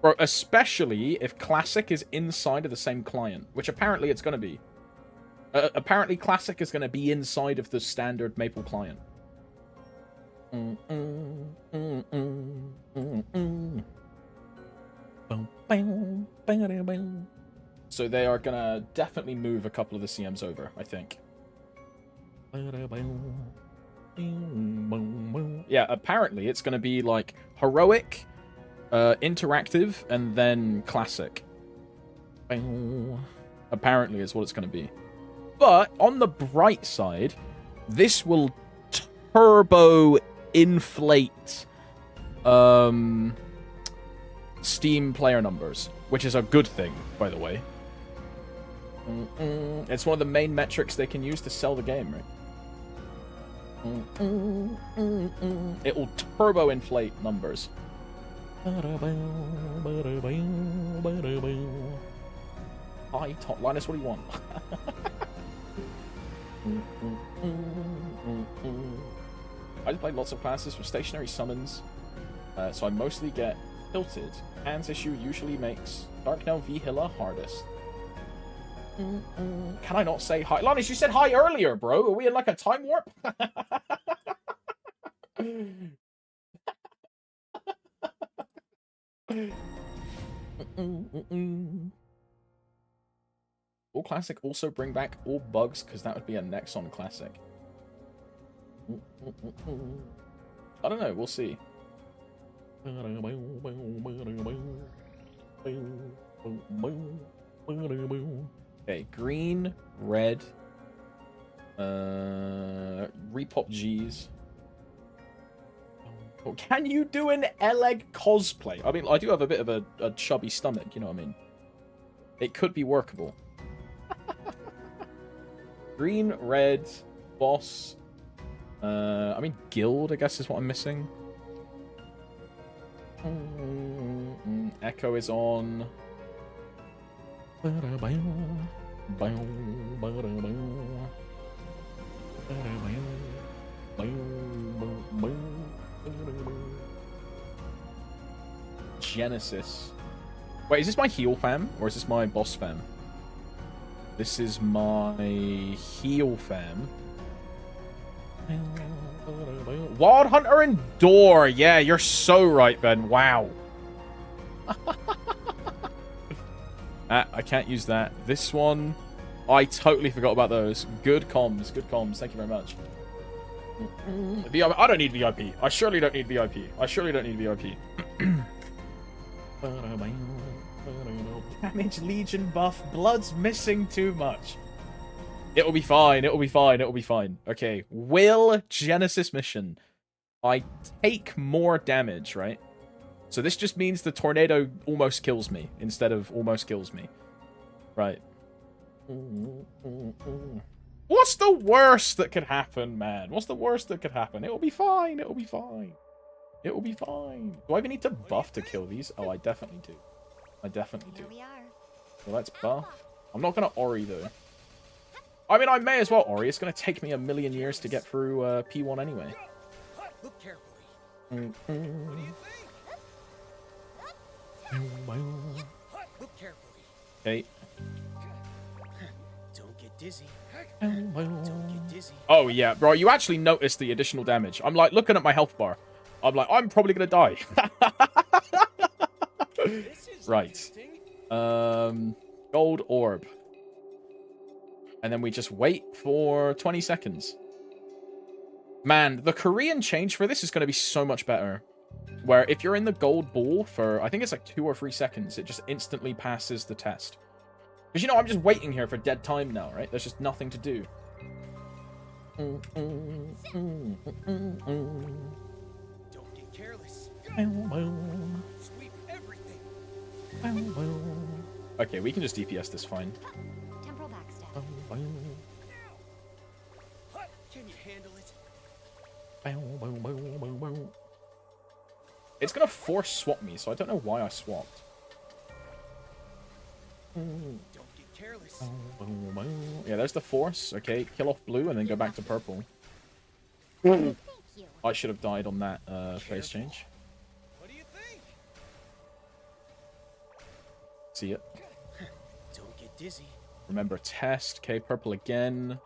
Bro, especially if Classic is inside of the same client, which apparently it's going to be. Apparently Classic is going to be inside of the standard Maple client. So they are going to definitely move a couple of the CMs over, I think. Yeah, apparently it's going to be like heroic, interactive, and then classic. Apparently is what it's going to be. But on the bright side, this will turbo inflate Steam player numbers, which is a good thing, by the way. It's one of the main metrics they can use to sell the game, right? It will turbo inflate numbers. Hi, Top Linus, what do you want? I just played lots of classes with stationary summons, so I mostly get tilted. Hands issue usually makes Darknell v Hilla hardest. Can I not say hi? Linus, you said hi earlier, bro. Are we in like a time warp? All Classic also bring back all bugs, because that would be a Nexon Classic. I don't know, we'll see. Okay, green, red, repop G's. Oh, can you do an Eleg cosplay? I mean, I do have a bit of a chubby stomach, you know what I mean? It could be workable. Green, red, boss. I mean, guild, I guess, is what I'm missing. Echo is on. Genesis. Wait, is this my heal fam? Or is this my boss fam? This is my heal fam. Wild Hunter and Door. Yeah, you're so right, Ben. Wow. I can't use that. This one, I totally forgot about those. Good comms. Good comms. Thank you very much. VIP. I don't need VIP. I surely don't need VIP. I surely don't need VIP. Damage Legion buff. Blood's missing too much. It'll be fine. It'll be fine. It'll be fine. Okay. Will Genesis mission. I take more damage, right? So this just means the tornado almost kills me instead of almost kills me. Right. What's the worst that could happen, man? What's the worst that could happen? It'll be fine. It'll be fine. It will be fine. Do I even need to buff to kill these? Oh, I definitely do. I definitely do. Here we are. Well, let's buff. I'm not going to Ori, though. I mean, I may as well Ori. It's going to take me a million years to get through P1 anyway. Look carefully. What do you think? Look carefully. Okay. Don't get dizzy. Don't get dizzy. Oh, yeah, bro. You actually noticed the additional damage. I'm, like, looking at my health bar. I'm like, I'm probably going to die. Right. Gold orb. And then we just wait for 20 seconds. Man, the Korean change for this is going to be so much better. Where if you're in the gold ball for, I think it's like 2 or 3 seconds, it just instantly passes the test. Because, you know, I'm just waiting here for dead time now, right? There's just nothing to do. Don't get careless. Sweep everything. Okay, we can just DPS this fine. Temporal backstab. Can you handle it? It's going to force swap me, so I don't know why I swapped. Don't get careless. Yeah, there's the force. Okay, kill off blue and then go back to purple. Thank you. I should have died on that phase change. What do you think? See it. Don't get dizzy. Remember test. Okay, purple again.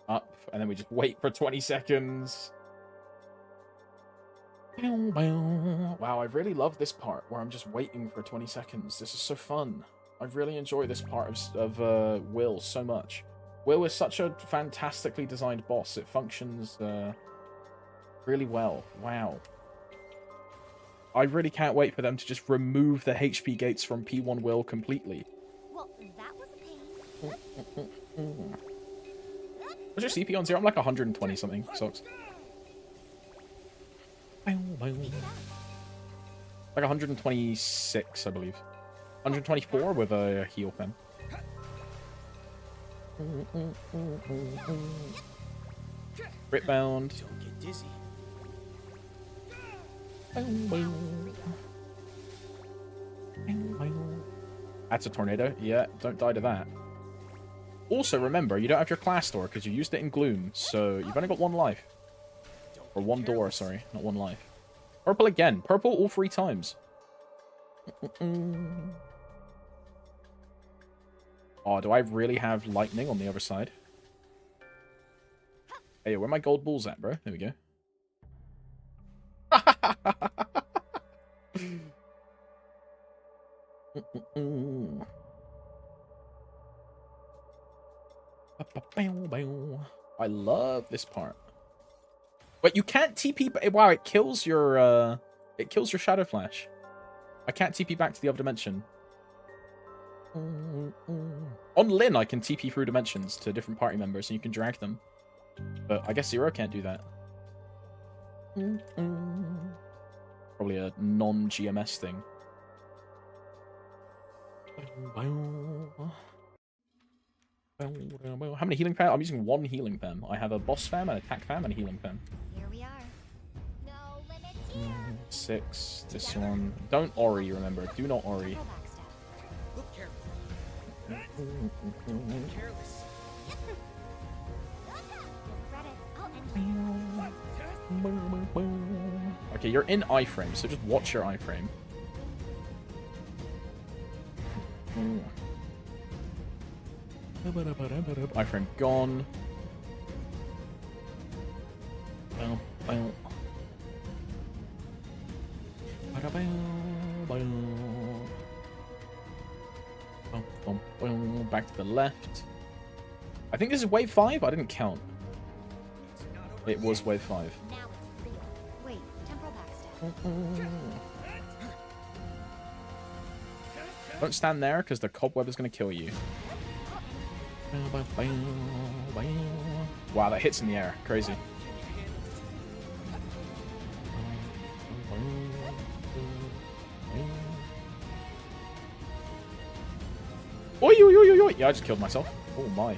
Up, and then we just wait for 20 seconds. Wow, I really love this part where I'm just waiting for 20 seconds. This is so fun. I really enjoy this part of Will so much. Will is such a fantastically designed boss. It functions really well. Wow. I really can't wait for them to just remove the HP gates from P1 Will completely. Well, that was a pain. What's your CP on 0? I'm like 120 something. Sucks. Like 126, I believe. 124 with a heal pen. Ripbound. Don't get dizzy. That's a tornado. Yeah, don't die to that. Also, remember, you don't have your class door because you used it in Gloom, so you've only got one life. Or one door, sorry, not one life. Purple again. Purple all 3 times. Oh, do I really have lightning on the other side? Hey, where my gold balls at, bro? There we go. I love this part. But you can't TP. Wow, it kills your Shadow Flash. I can't TP back to the other dimension. On Lyn, I can TP through dimensions to different party members, and you can drag them. But I guess Zero can't do that. Probably a non-GMS thing. How many healing pen? I'm using 1 healing pen. I have a boss fam, an attack fam, and a healing pen. Here we are. No limits here. 6. This one. Don't Ori, remember. Do not Ori. Temporal backstab. Look careful. Careless. Read it. I'll end you. Okay, you're in iframe, so just watch your iframe. Iframe gone. Back to the left. I think this is wave 5. I didn't count. It was wave 5. Now it's real. Wait, temporal backstab. Don't stand there, because the cobweb is going to kill you. Wow, that hits in the air. Crazy. Oi, oi, oi, oi, oi. Yeah, I just killed myself. Oh, my.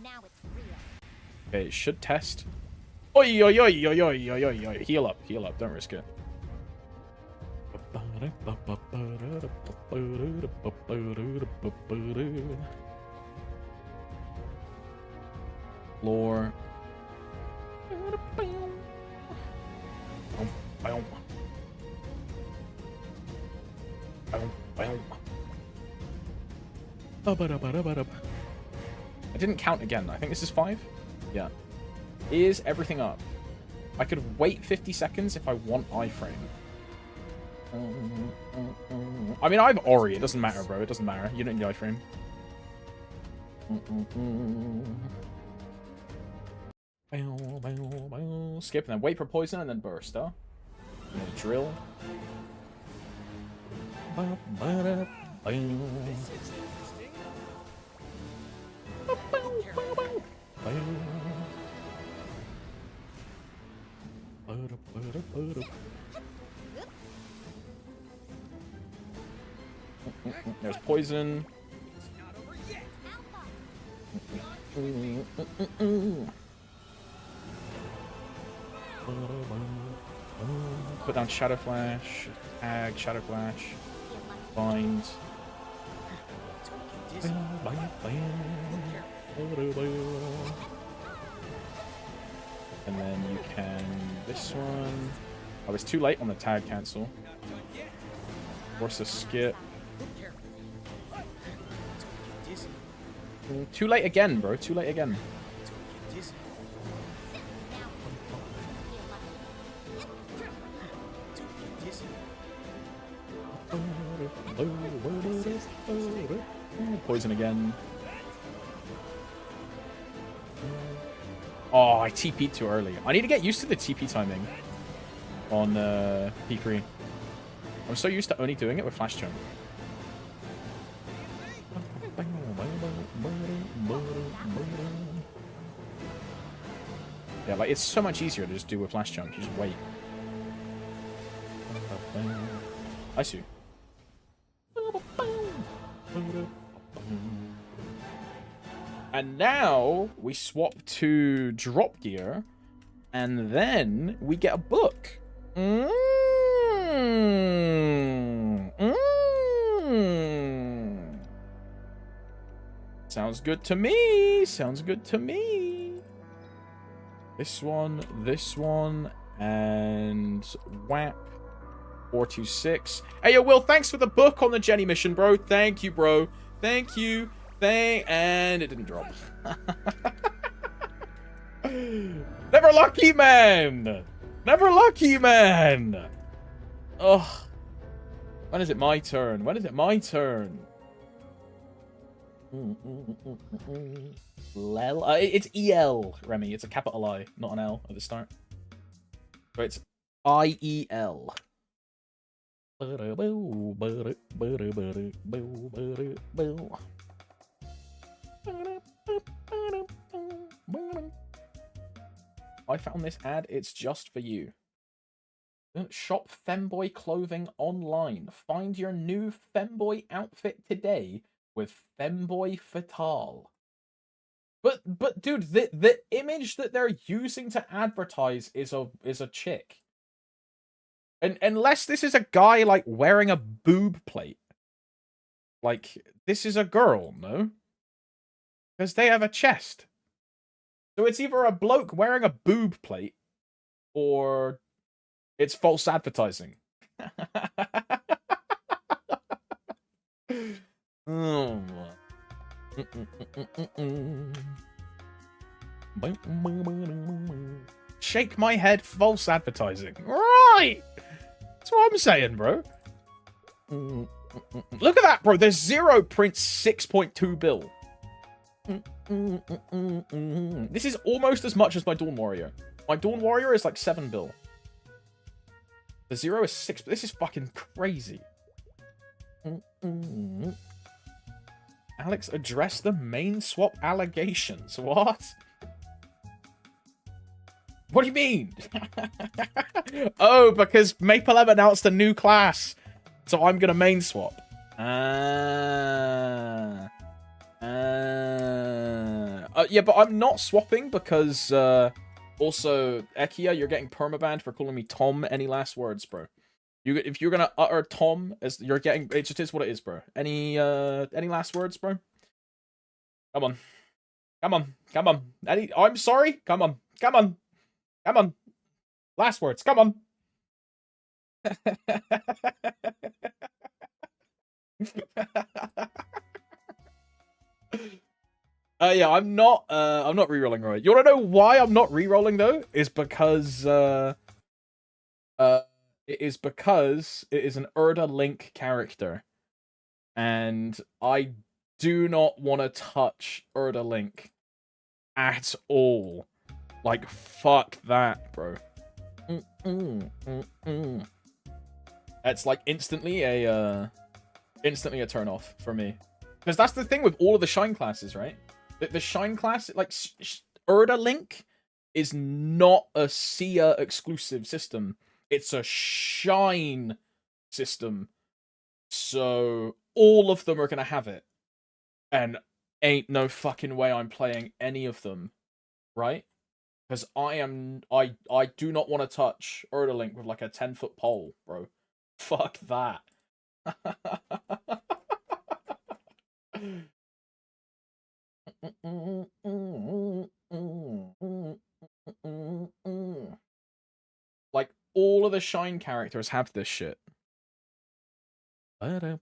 Now it's real. Okay, it should test. Oi, oi, oi, oi, oi, oi, oi, oi. Heal up. Don't risk it. Lore. I didn't count again. I think this is 5. Yeah. Is everything up? I could wait 50 seconds if I want iframe. I mean, I have Ori. It doesn't matter, bro. It doesn't matter. You don't need iframe. Skip and then wait for poison and then burst, huh? And then drill. This is interesting. There's poison. It's not over yet. Put down Shadow Flash. Tag Shadow Flash. Bind. Don't get dizzy. And then you can this one. Oh, it's too late on the tag cancel. Not done yet. Force a skip. Look careful. Don't get dizzy. Too late again, bro. Too late again. Don't get dizzy. Don't get dizzy. poison again. Oh, I TP'd too early. I need to get used to the TP timing on P3. I'm so used to only doing it with flash jump. Yeah, like, it's so much easier to just do with flash jump. You just wait. I see. And now we swap to drop gear, and then we get a book. Sounds good to me. Sounds good to me. This one, and whap. 426. Hey, yo, Will, thanks for the book on the Jenny mission, bro. Thank you, bro. Thank you. And it didn't drop. Never lucky, man. Never lucky, man. Ugh. When is it my turn? When is it my turn? Lel. It's EL, Remy. It's a capital I, not an L at the start. So it's IEL. I found this ad. It's just for you. Shop femboy clothing online. Find your new femboy outfit today with femboy Fatal. But dude, the image that they're using to advertise is a chick. And unless this is a guy like wearing a boob plate. Like, this is a girl, no? Because they have a chest. So it's either a bloke wearing a boob plate or it's false advertising. Oh. Shake my head, false advertising. Right! That's what I'm saying, bro. Look at that, bro. There's 0 prints 6.2 bill. This is almost as much as my Dawn Warrior. My Dawn Warrior is like 7 bill. The 0 is 6. This is fucking crazy. Alex, address the main swap allegations. What? What do you mean? Oh, because Maple announced a new class. So I'm going to main swap. Yeah, but I'm not swapping because also, Ekia, you're getting permabanned for calling me Tom. Any last words, bro? If you're gonna utter Tom, as you're getting, it just is what it is, bro. Any last words, bro? Come on, come on, come on. I'm sorry. Come on, come on, come on. Last words. Come on. Yeah, I'm not rerolling, right? You wanna know why I'm not rerolling though? Is because it is because it is an Urda Link character. And I do not want to touch Urda Link at all. Like, fuck that, bro. It's like instantly a turn off for me. Because that's the thing with all of the Shine classes, right? The Shine class, like, Urda Link is not a Sia exclusive system. It's a Shine system. So all of them are going to have it. And ain't no fucking way I'm playing any of them. Right? Because I do not want to touch Urda Link with like a 10-foot pole, bro. Fuck that. Like, all of the Shine characters have this shit. Like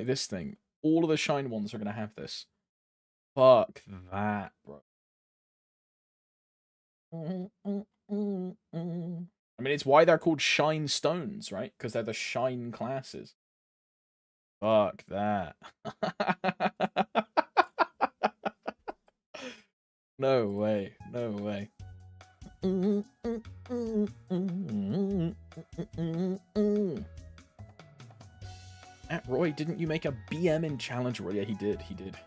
this thing. All of the Shine ones are going to have this. Fuck that, bro. I mean, it's why they're called Shine Stones, right? Because they're the Shine classes. Fuck that. No way. No way. At Roy, didn't you make a BM in Challenge Roy? Yeah, he did. He did.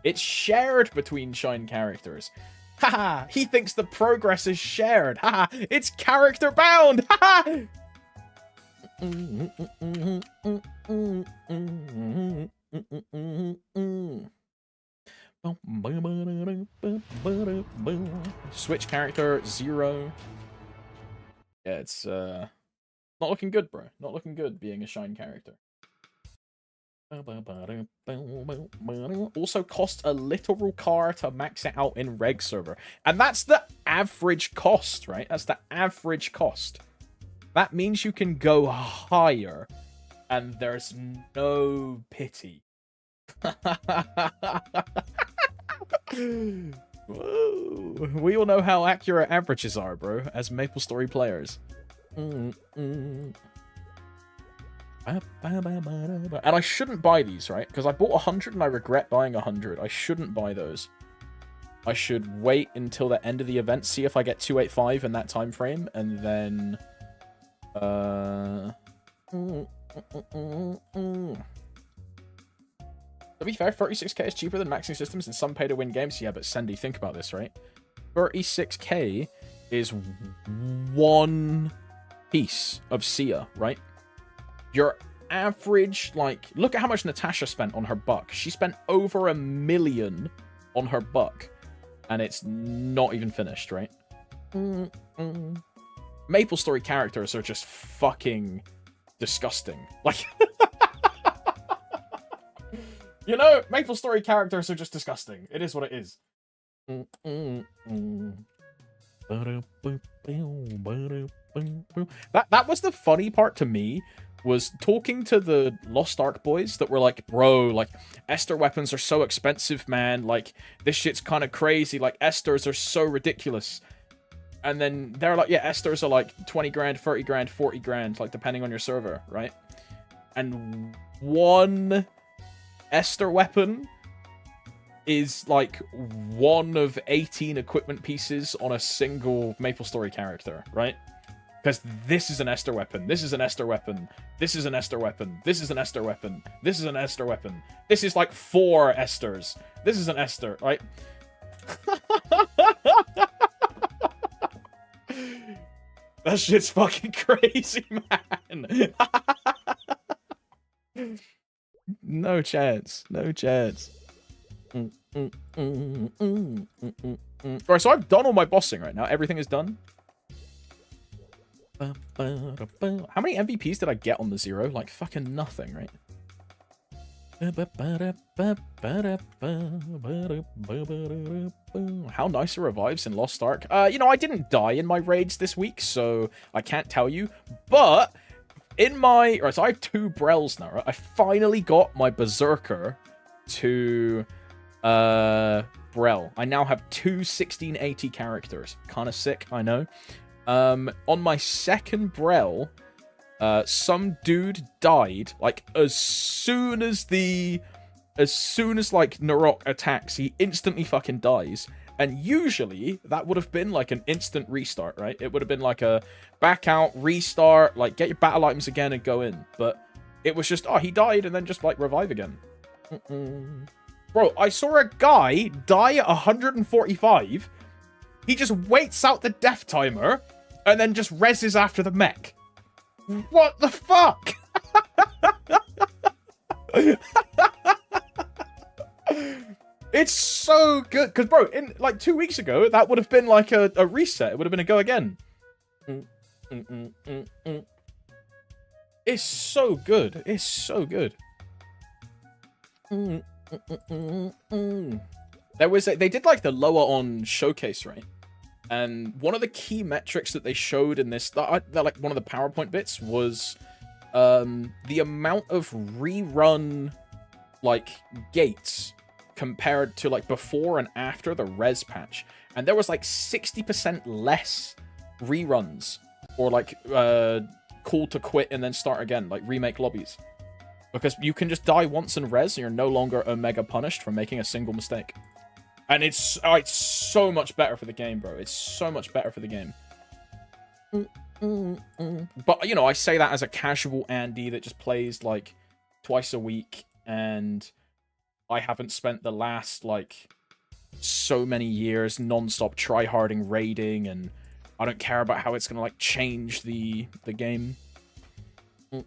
It's shared between Shine characters. Haha, he thinks the progress is shared. Haha, it's character bound. Haha. Switch character 0. Yeah, it's not looking good, bro. Not looking good being a Shine character. Also cost a literal car to max it out in reg server. And that's the average cost, right? That's the average cost. That means you can go higher and there's no pity. Whoa. We all know how accurate averages are, bro, as MapleStory players. And I shouldn't buy these, right? Because I bought 100 and I regret buying 100. I shouldn't buy those. I should wait until the end of the event, see if I get 285 in that time frame, and then... To be fair, 36k is cheaper than maxing systems in some pay-to-win games. Yeah, but Sandy, think about this, right? 36k is one piece of Sia, right? Your average, like, look at how much Natasha spent on her buck. She spent over $1 million on her buck, and it's not even finished, right? MapleStory characters are just fucking disgusting. Like, you know, MapleStory characters are just disgusting. It is what it is. That was the funny part to me, was talking to the Lost Ark boys that were like, bro, like, Esther weapons are so expensive, man. Like, this shit's kind of crazy. Like, Esters are so ridiculous. And then they're like, yeah, Esters are like 20 grand, 30 grand, 40 grand, like, depending on your server, right? And one Esther weapon is like one of 18 equipment pieces on a single MapleStory character, right? Because this is an Esther weapon, this is an Esther weapon, this is an Esther weapon, this is an Esther weapon, this is an Esther weapon, this is like 4 Esters, this is an Esther, right? That shit's fucking crazy, man. No chance. No chance. Alright, so I've done all my bossing right now. Everything is done. How many MVPs did I get on the 0? Like, fucking nothing, right? How nice are revives in Lost Ark? You know, I didn't die in my raids this week, so I can't tell you. But in my... Right, so I have 2 Brels now, right? I finally got my Berserker to Brel. I now have 2 1680 characters. Kind of sick, I know. On my second Brel, some dude died, like, as soon as like Narok attacks, he instantly fucking dies. And usually that would have been like an instant restart, right? It would have been like a back out, restart, like get your battle items again and go in. But it was just, oh, he died and then just like revive again. Bro, I saw a guy die at 145. He just waits out the death timer and then just reses after the mech. What the fuck? It's so good. Because, bro, in like 2 weeks ago, that would have been like a reset. It would have been a go again. It's so good. It's so good. They did like the lower on showcase, right? And one of the key metrics that they showed in this, like one of the PowerPoint bits, was the amount of rerun like gates compared to like before and after the res patch. And there was like 60% less reruns or like call to quit and then start again, like remake lobbies. Because you can just die once and res, and you're no longer omega punished for making a single mistake. And it's so much better for the game, bro. It's so much better for the game. But, you know, I say that as a casual Andy that just plays, like, twice a week, and I haven't spent the last, like, so many years non-stop tryharding raiding, and I don't care about how it's gonna, like, change the game. I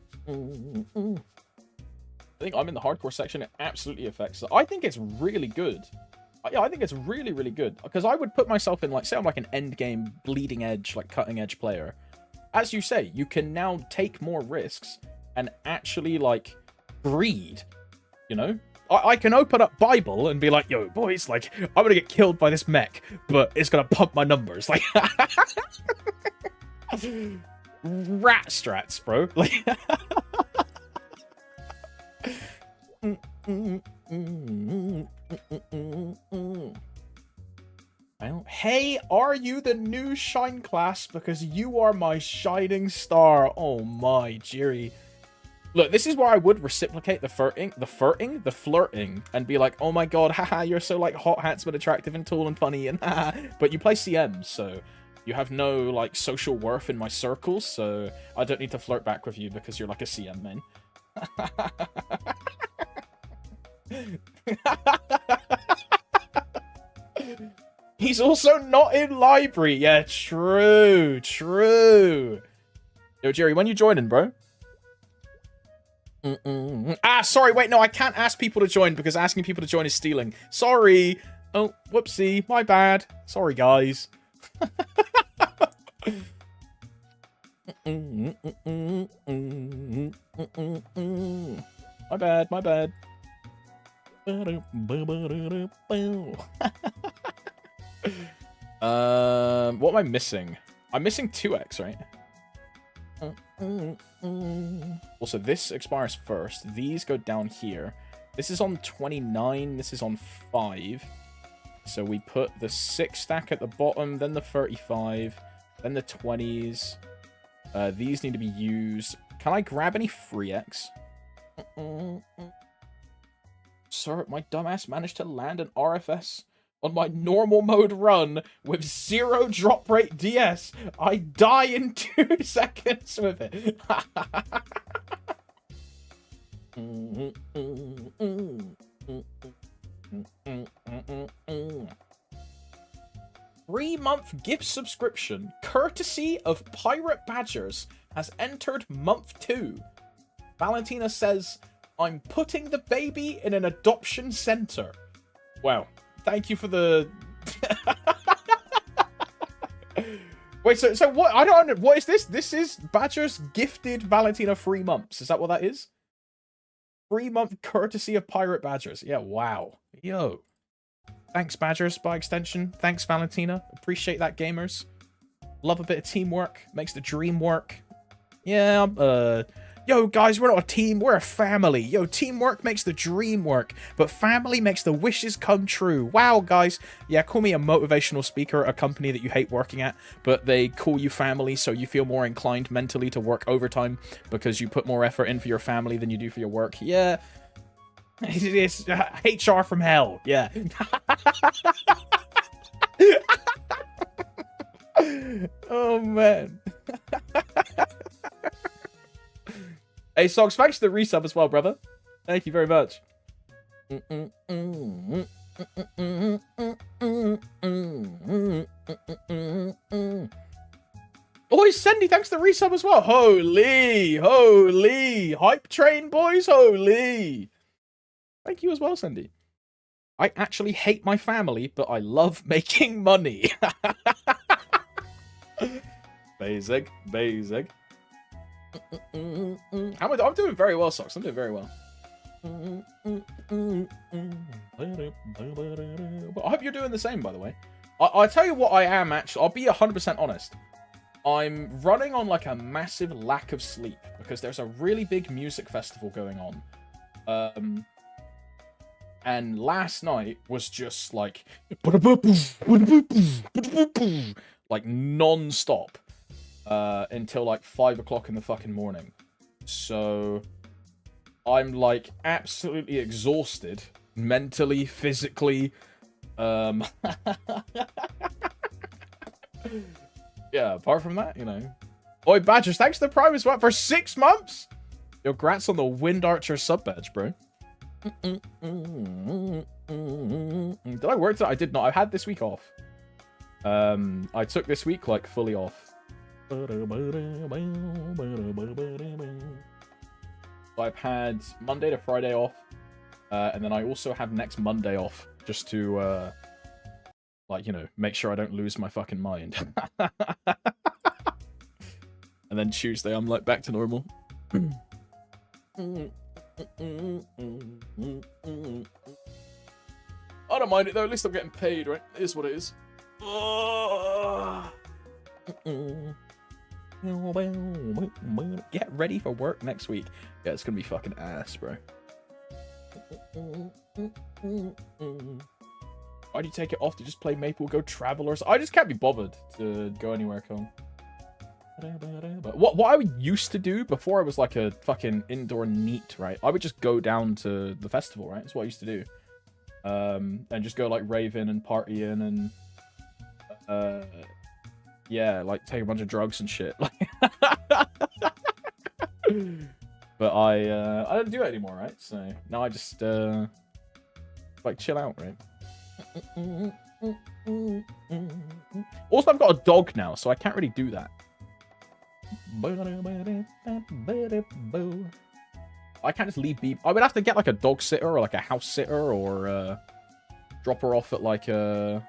think I'm in the hardcore section. It absolutely affects it. I think it's really good. Yeah, I think it's really, really good. Because I would put myself in, like, say I'm like an end game, bleeding edge, like cutting edge player. As you say, you can now take more risks and actually, like, breed. You know? I can open up Bible and be like, yo, boys, like, I'm gonna get killed by this mech, but it's gonna pump my numbers. Like, rat strats, bro. Like, hey, are you the new Shine class? Because you are my shining star. Oh my, Jiri. Look, this is where I would reciprocate the flirting, and be like, oh my god, haha, you're so, like, hot, handsome, attractive, and tall, and funny, and haha. But you play CM, so you have no, like, social worth in my circles, so I don't need to flirt back with you because you're, like, a CM, man. He's also not in library. Yeah, true. Yo, Jerry, when you joining, bro? Ah, sorry, wait, no, I can't ask people to join because asking people to join is stealing. Sorry. Oh, whoopsie, my bad. Sorry, guys. My bad, my bad. What am I missing? I'm missing 2x, right? Also, this expires first. These go down here. This is on 29. This is on 5. So we put the 6 stack at the bottom, then the 35, then the 20s. These need to be used. Can I grab any free X? Sir, my dumbass managed to land an RFS on my normal mode run with 0 drop rate DS. I die in 2 seconds with it. 3-month gift subscription, courtesy of Pirate Badgers, has entered month 2. Valentina says, I'm putting the baby in an adoption center. Wow. Thank you for the... Wait, so what? I don't know. What is this? This is Badgers gifted Valentina 3 months. Is that what that is? 3-month courtesy of Pirate Badgers. Yeah, wow. Yo. Thanks, Badgers, by extension. Thanks, Valentina. Appreciate that, gamers. Love a bit of teamwork. Makes the dream work. Yeah, yo, guys, we're not a team, we're a family. Yo, teamwork makes the dream work, but family makes the wishes come true. Wow, guys. Yeah, call me a motivational speaker at a company that you hate working at, but they call you family, so you feel more inclined mentally to work overtime because you put more effort in for your family than you do for your work. Yeah. It's HR from hell. Yeah. Oh, man. Hey, Socks, thanks for the resub as well, brother. Thank you very much. Oh, Sandy, thanks for the resub as well. Holy. Hype train, boys, holy. Thank you as well, Sandy. I actually hate my family, but I love making money. Basic. I'm doing very well, Socks. I'm doing very well. Well, I hope you're doing the same, by the way. I'll tell you what I am, actually. I'll be 100% honest. I'm running on, like, a massive lack of sleep because there's a really big music festival going on. And last night was just, like non-stop. Until like 5 o'clock in the fucking morning. So I'm like absolutely exhausted, mentally, physically. Yeah, apart from that, you know. Oi, Badgers, thanks to the Prime as well for 6 months. Yo, grats on the Wind Archer sub badge, bro. Did I work today? I did not. I had this week off. I took this week like fully off. I've had Monday to Friday off, and then I also have next Monday off just to like, you know, make sure I don't lose my fucking mind. And then Tuesday I'm like back to normal. I don't mind it though, at least I'm getting paid, right? It is what it is. Get ready for work next week. Yeah, it's gonna be fucking ass, bro. Why do you take it off to just play Maple, go Travelers? I just can't be bothered to go anywhere, Con. What I used to do before I was like a fucking indoor neat, right? I would just go down to the festival, right? That's what I used to do. And just go like raving and partying and yeah, like take a bunch of drugs and shit. But I don't do it anymore, right? So now I just like chill out, right? Also, I've got a dog now, so I can't really do that. I can't just leave Beep. I would have to get like a dog sitter or like a house sitter or drop her off at like a,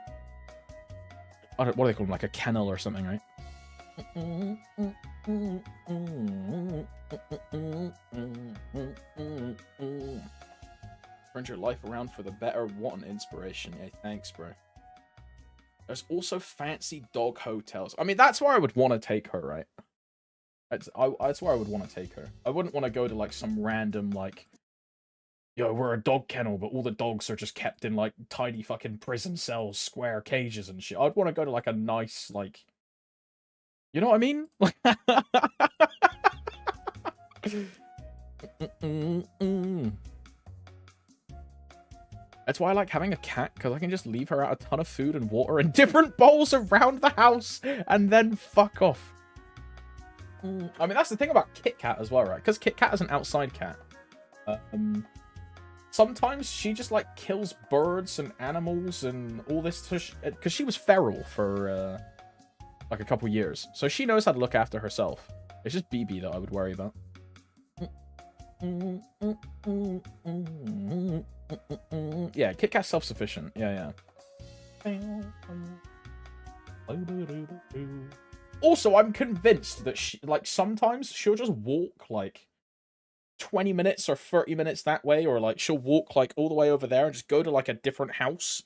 I don't, what do they call them, like a kennel or something, right? Turn your life around for the better. What an inspiration. Yeah, thanks, bro. There's also fancy dog hotels. I mean, that's where I would want to take her, right? That's where I would want to take her. I wouldn't want to go to like some random like, yo, we're a dog kennel, but all the dogs are just kept in like tiny fucking prison cells, square cages and shit. I'd want to go to like a nice like, you know what I mean? That's why I like having a cat, because I can just leave her out a ton of food and water in different bowls around the house and then fuck off. I mean, that's the thing about Kit Kat as well, right? Because Kit Kat is an outside cat. Sometimes she just, like, kills birds and animals and all this. Because she was feral for, like, a couple years. So she knows how to look after herself. It's just BB that I would worry about. Yeah, Kit Kat's self-sufficient. Yeah, yeah. Also, I'm convinced that she, like, sometimes she'll just walk, like, 20 minutes or 30 minutes that way, or, like, she'll walk, like, all the way over there and just go to, like, a different house,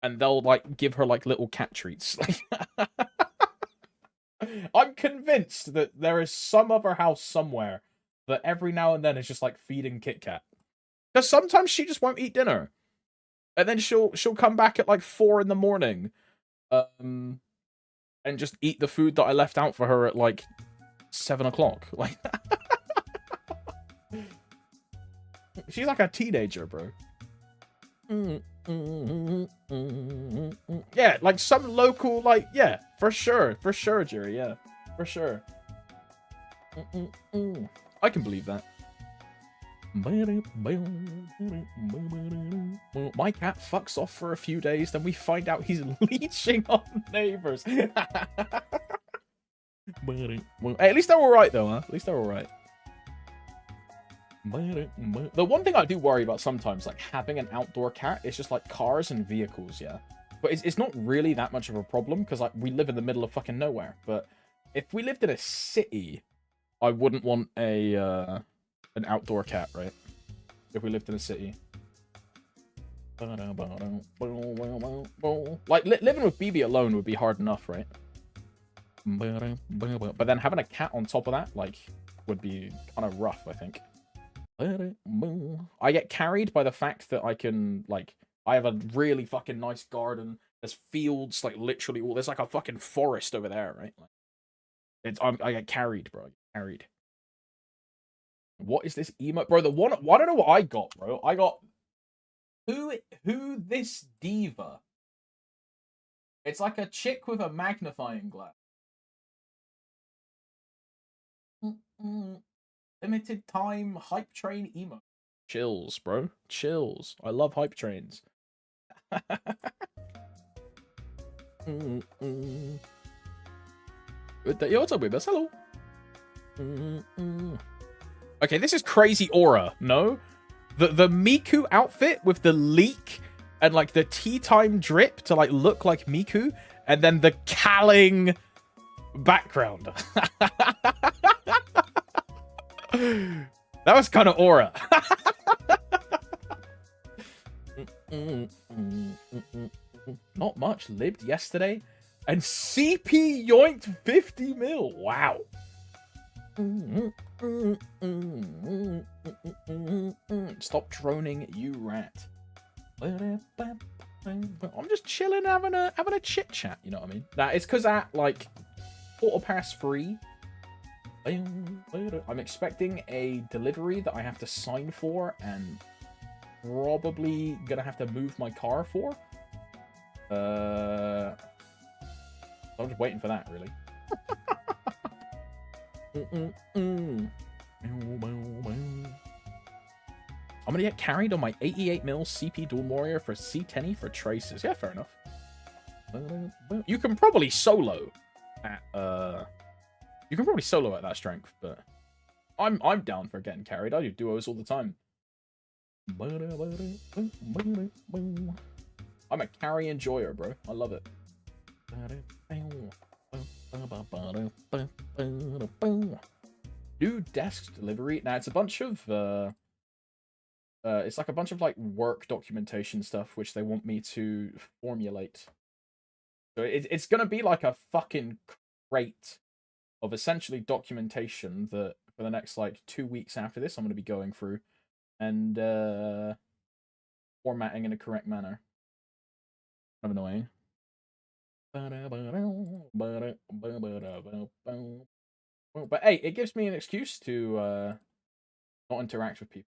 and they'll, like, give her, like, little cat treats. I'm convinced that there is some other house somewhere that every now and then is just, like, feeding Kit Kat. Because sometimes she just won't eat dinner. And then she'll come back at, like, 4 in the morning. And just eat the food that I left out for her at, like, 7 o'clock. Like, she's like a teenager, bro. Yeah, like some local, like, yeah, for sure, Jerry, yeah, for sure. I can believe that. My cat fucks off for a few days, then we find out he's leeching on neighbors. Hey, at least they're alright though, huh? At least they're alright. The one thing I do worry about sometimes, like having an outdoor cat, is just like cars and vehicles, yeah. But it's not really that much of a problem, because like we live in the middle of fucking nowhere. But if we lived in a city, I wouldn't want a an outdoor cat, right? If we lived in a city. Like, living with BB alone would be hard enough, right? But then having a cat on top of that, like, would be kind of rough, I think. I get carried by the fact that I can, like, I have a really fucking nice garden. There's fields, like, literally all... There's, like, a fucking forest over there, right? Like, I get carried, bro. I get carried. What is this emote? Bro, the one... I don't know what I got, bro. I got... Who this diva? It's like a chick with a magnifying glass. Limited time hype train emote. Chills, bro. Chills. I love hype trains. Yo, what's up, Weebus? Hello. Okay, this is crazy aura, no? The Miku outfit with the leak and like the tea time drip to like look like Miku, and then the calling background. That was kind of aura. Not much lived yesterday, and CP yoinked 50 mil. Wow. Stop droning, you rat. I'm just chilling, having a chit chat. You know what I mean? Nah, it's because at like 3:15, I'm expecting a delivery that I have to sign for, and probably gonna have to move my car for. I'm just waiting for that, really. I'm gonna get carried on my 88mm CP Dual Warrior for C10 for traces. Yeah, fair enough. You can probably solo at that strength, but I'm down for getting carried. I do duos all the time. I'm a carry enjoyer, bro. I love it. New desk delivery. Now it's a bunch of it's like a bunch of like work documentation stuff which they want me to formulate. So it's gonna be like a fucking crate of essentially documentation that for the next like 2 weeks after this I'm gonna be going through and formatting in a correct manner. Kind of annoying. But hey, it gives me an excuse to not interact with people.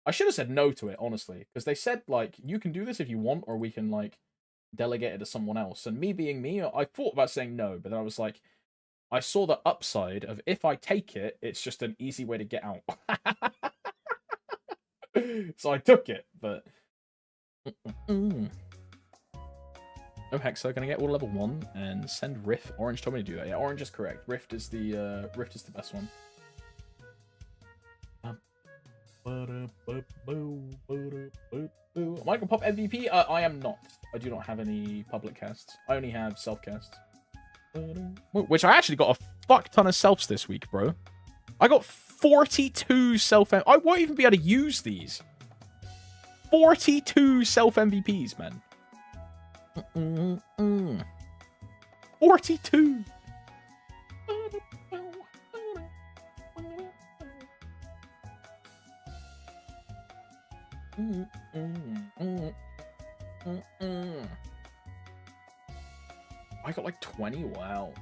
I should have said no to it, honestly, because they said like you can do this if you want, or we can like delegate it to someone else. And me being me, I thought about saying no, but then I was like, I saw the upside of if I take it, it's just an easy way to get out. So I took it, but no Hexa, gonna get all level 1 and send Rift. Orange told me to do that. Yeah, Orange is correct. Rift is the best one. Michael Pop MVP? I am not. I do not have any public casts. I only have self casts. Which I actually got a fuck ton of selfs this week, bro. I got 42 self. I won't even be able to use these. 42 self MVPs, man. 42. I got like 20. Wow.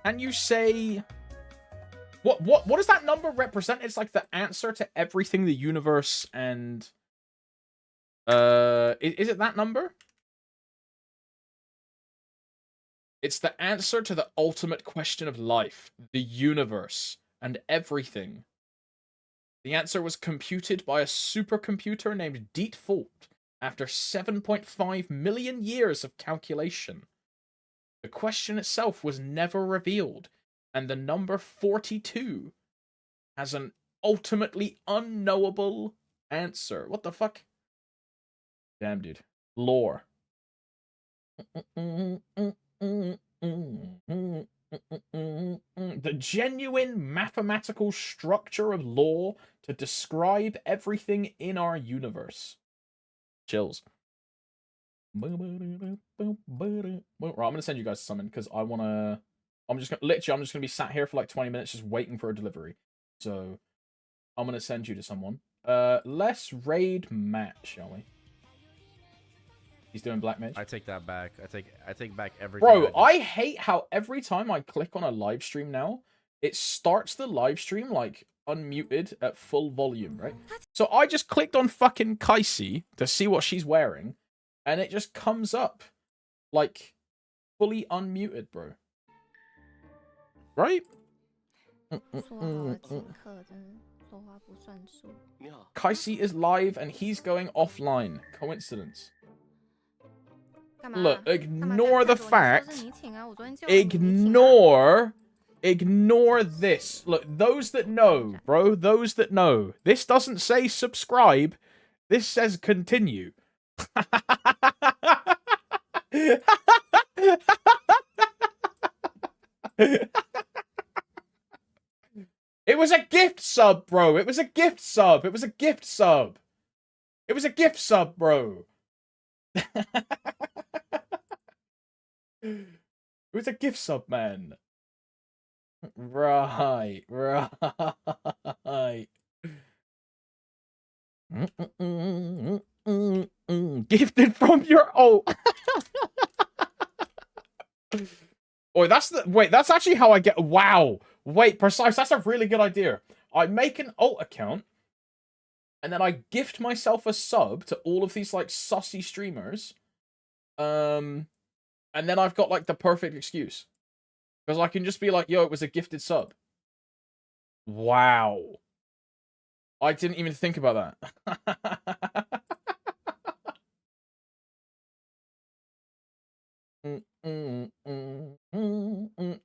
Can you say what does that number represent? It's like the answer to everything the universe and is it that number? It's the answer to the ultimate question of life, the universe, and everything. The answer was computed by a supercomputer named Deet Fault after 7.5 million years of calculation. The question itself was never revealed, and the number 42 has an ultimately unknowable answer. What the fuck? Damn, dude. Lore. The genuine mathematical structure of law to describe everything in our universe. Chills. Right, I'm gonna send you guys something because I wanna. I'm just gonna be sat here for like 20 minutes just waiting for a delivery. So I'm gonna send you to someone. Let's raid Matt, shall we? He's doing black mage. I take that back. I take back everything. Bro, I hate how every time I click on a live stream now, it starts the live stream like unmuted at full volume, right? So I just clicked on fucking Kaisi to see what she's wearing, and it just comes up like fully unmuted, bro. Right? 说好了请客，真是说话不算数。 Kaisi is live and he's going offline. Coincidence. 干嘛 Look, 干嘛 ignore 看 the 太多你说 fact. 是你请啊，我昨天叫你请啊 Ignore this. Look, those that know, bro, those that know. This doesn't say subscribe. This says continue. It was a gift sub, bro. It was a gift sub. It was a gift sub. It was a gift sub, bro. It was a gift sub, man. Right. Gifted from your Oh, that's actually how I get. Wow. Wait, precise. That's a really good idea. I make an alt account, and then I gift myself a sub to all of these like sussy streamers. And then I've got like the perfect excuse. Because I can just be like, yo, it was a gifted sub. Wow. I didn't even think about that.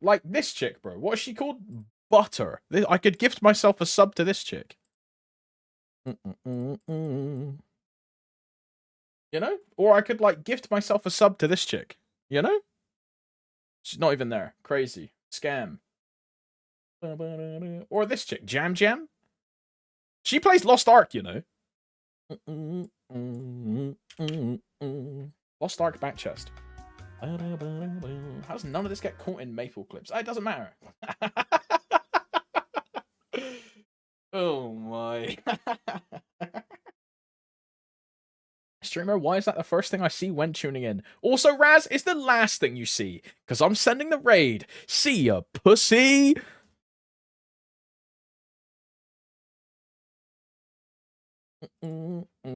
Like this chick, bro. What is she called? Butter. I could gift myself a sub to this chick. You know? Or I could, like, gift myself a sub to this chick. You know? She's not even there. Crazy. Scam. Or this chick. Jam Jam? She plays Lost Ark, you know? Lost Ark back chest. How does none of this get caught in maple clips? It doesn't matter. Oh my. Streamer, why is that the first thing I see when tuning in? Also, Raz, it's the last thing you see, because I'm sending the raid. See ya, pussy!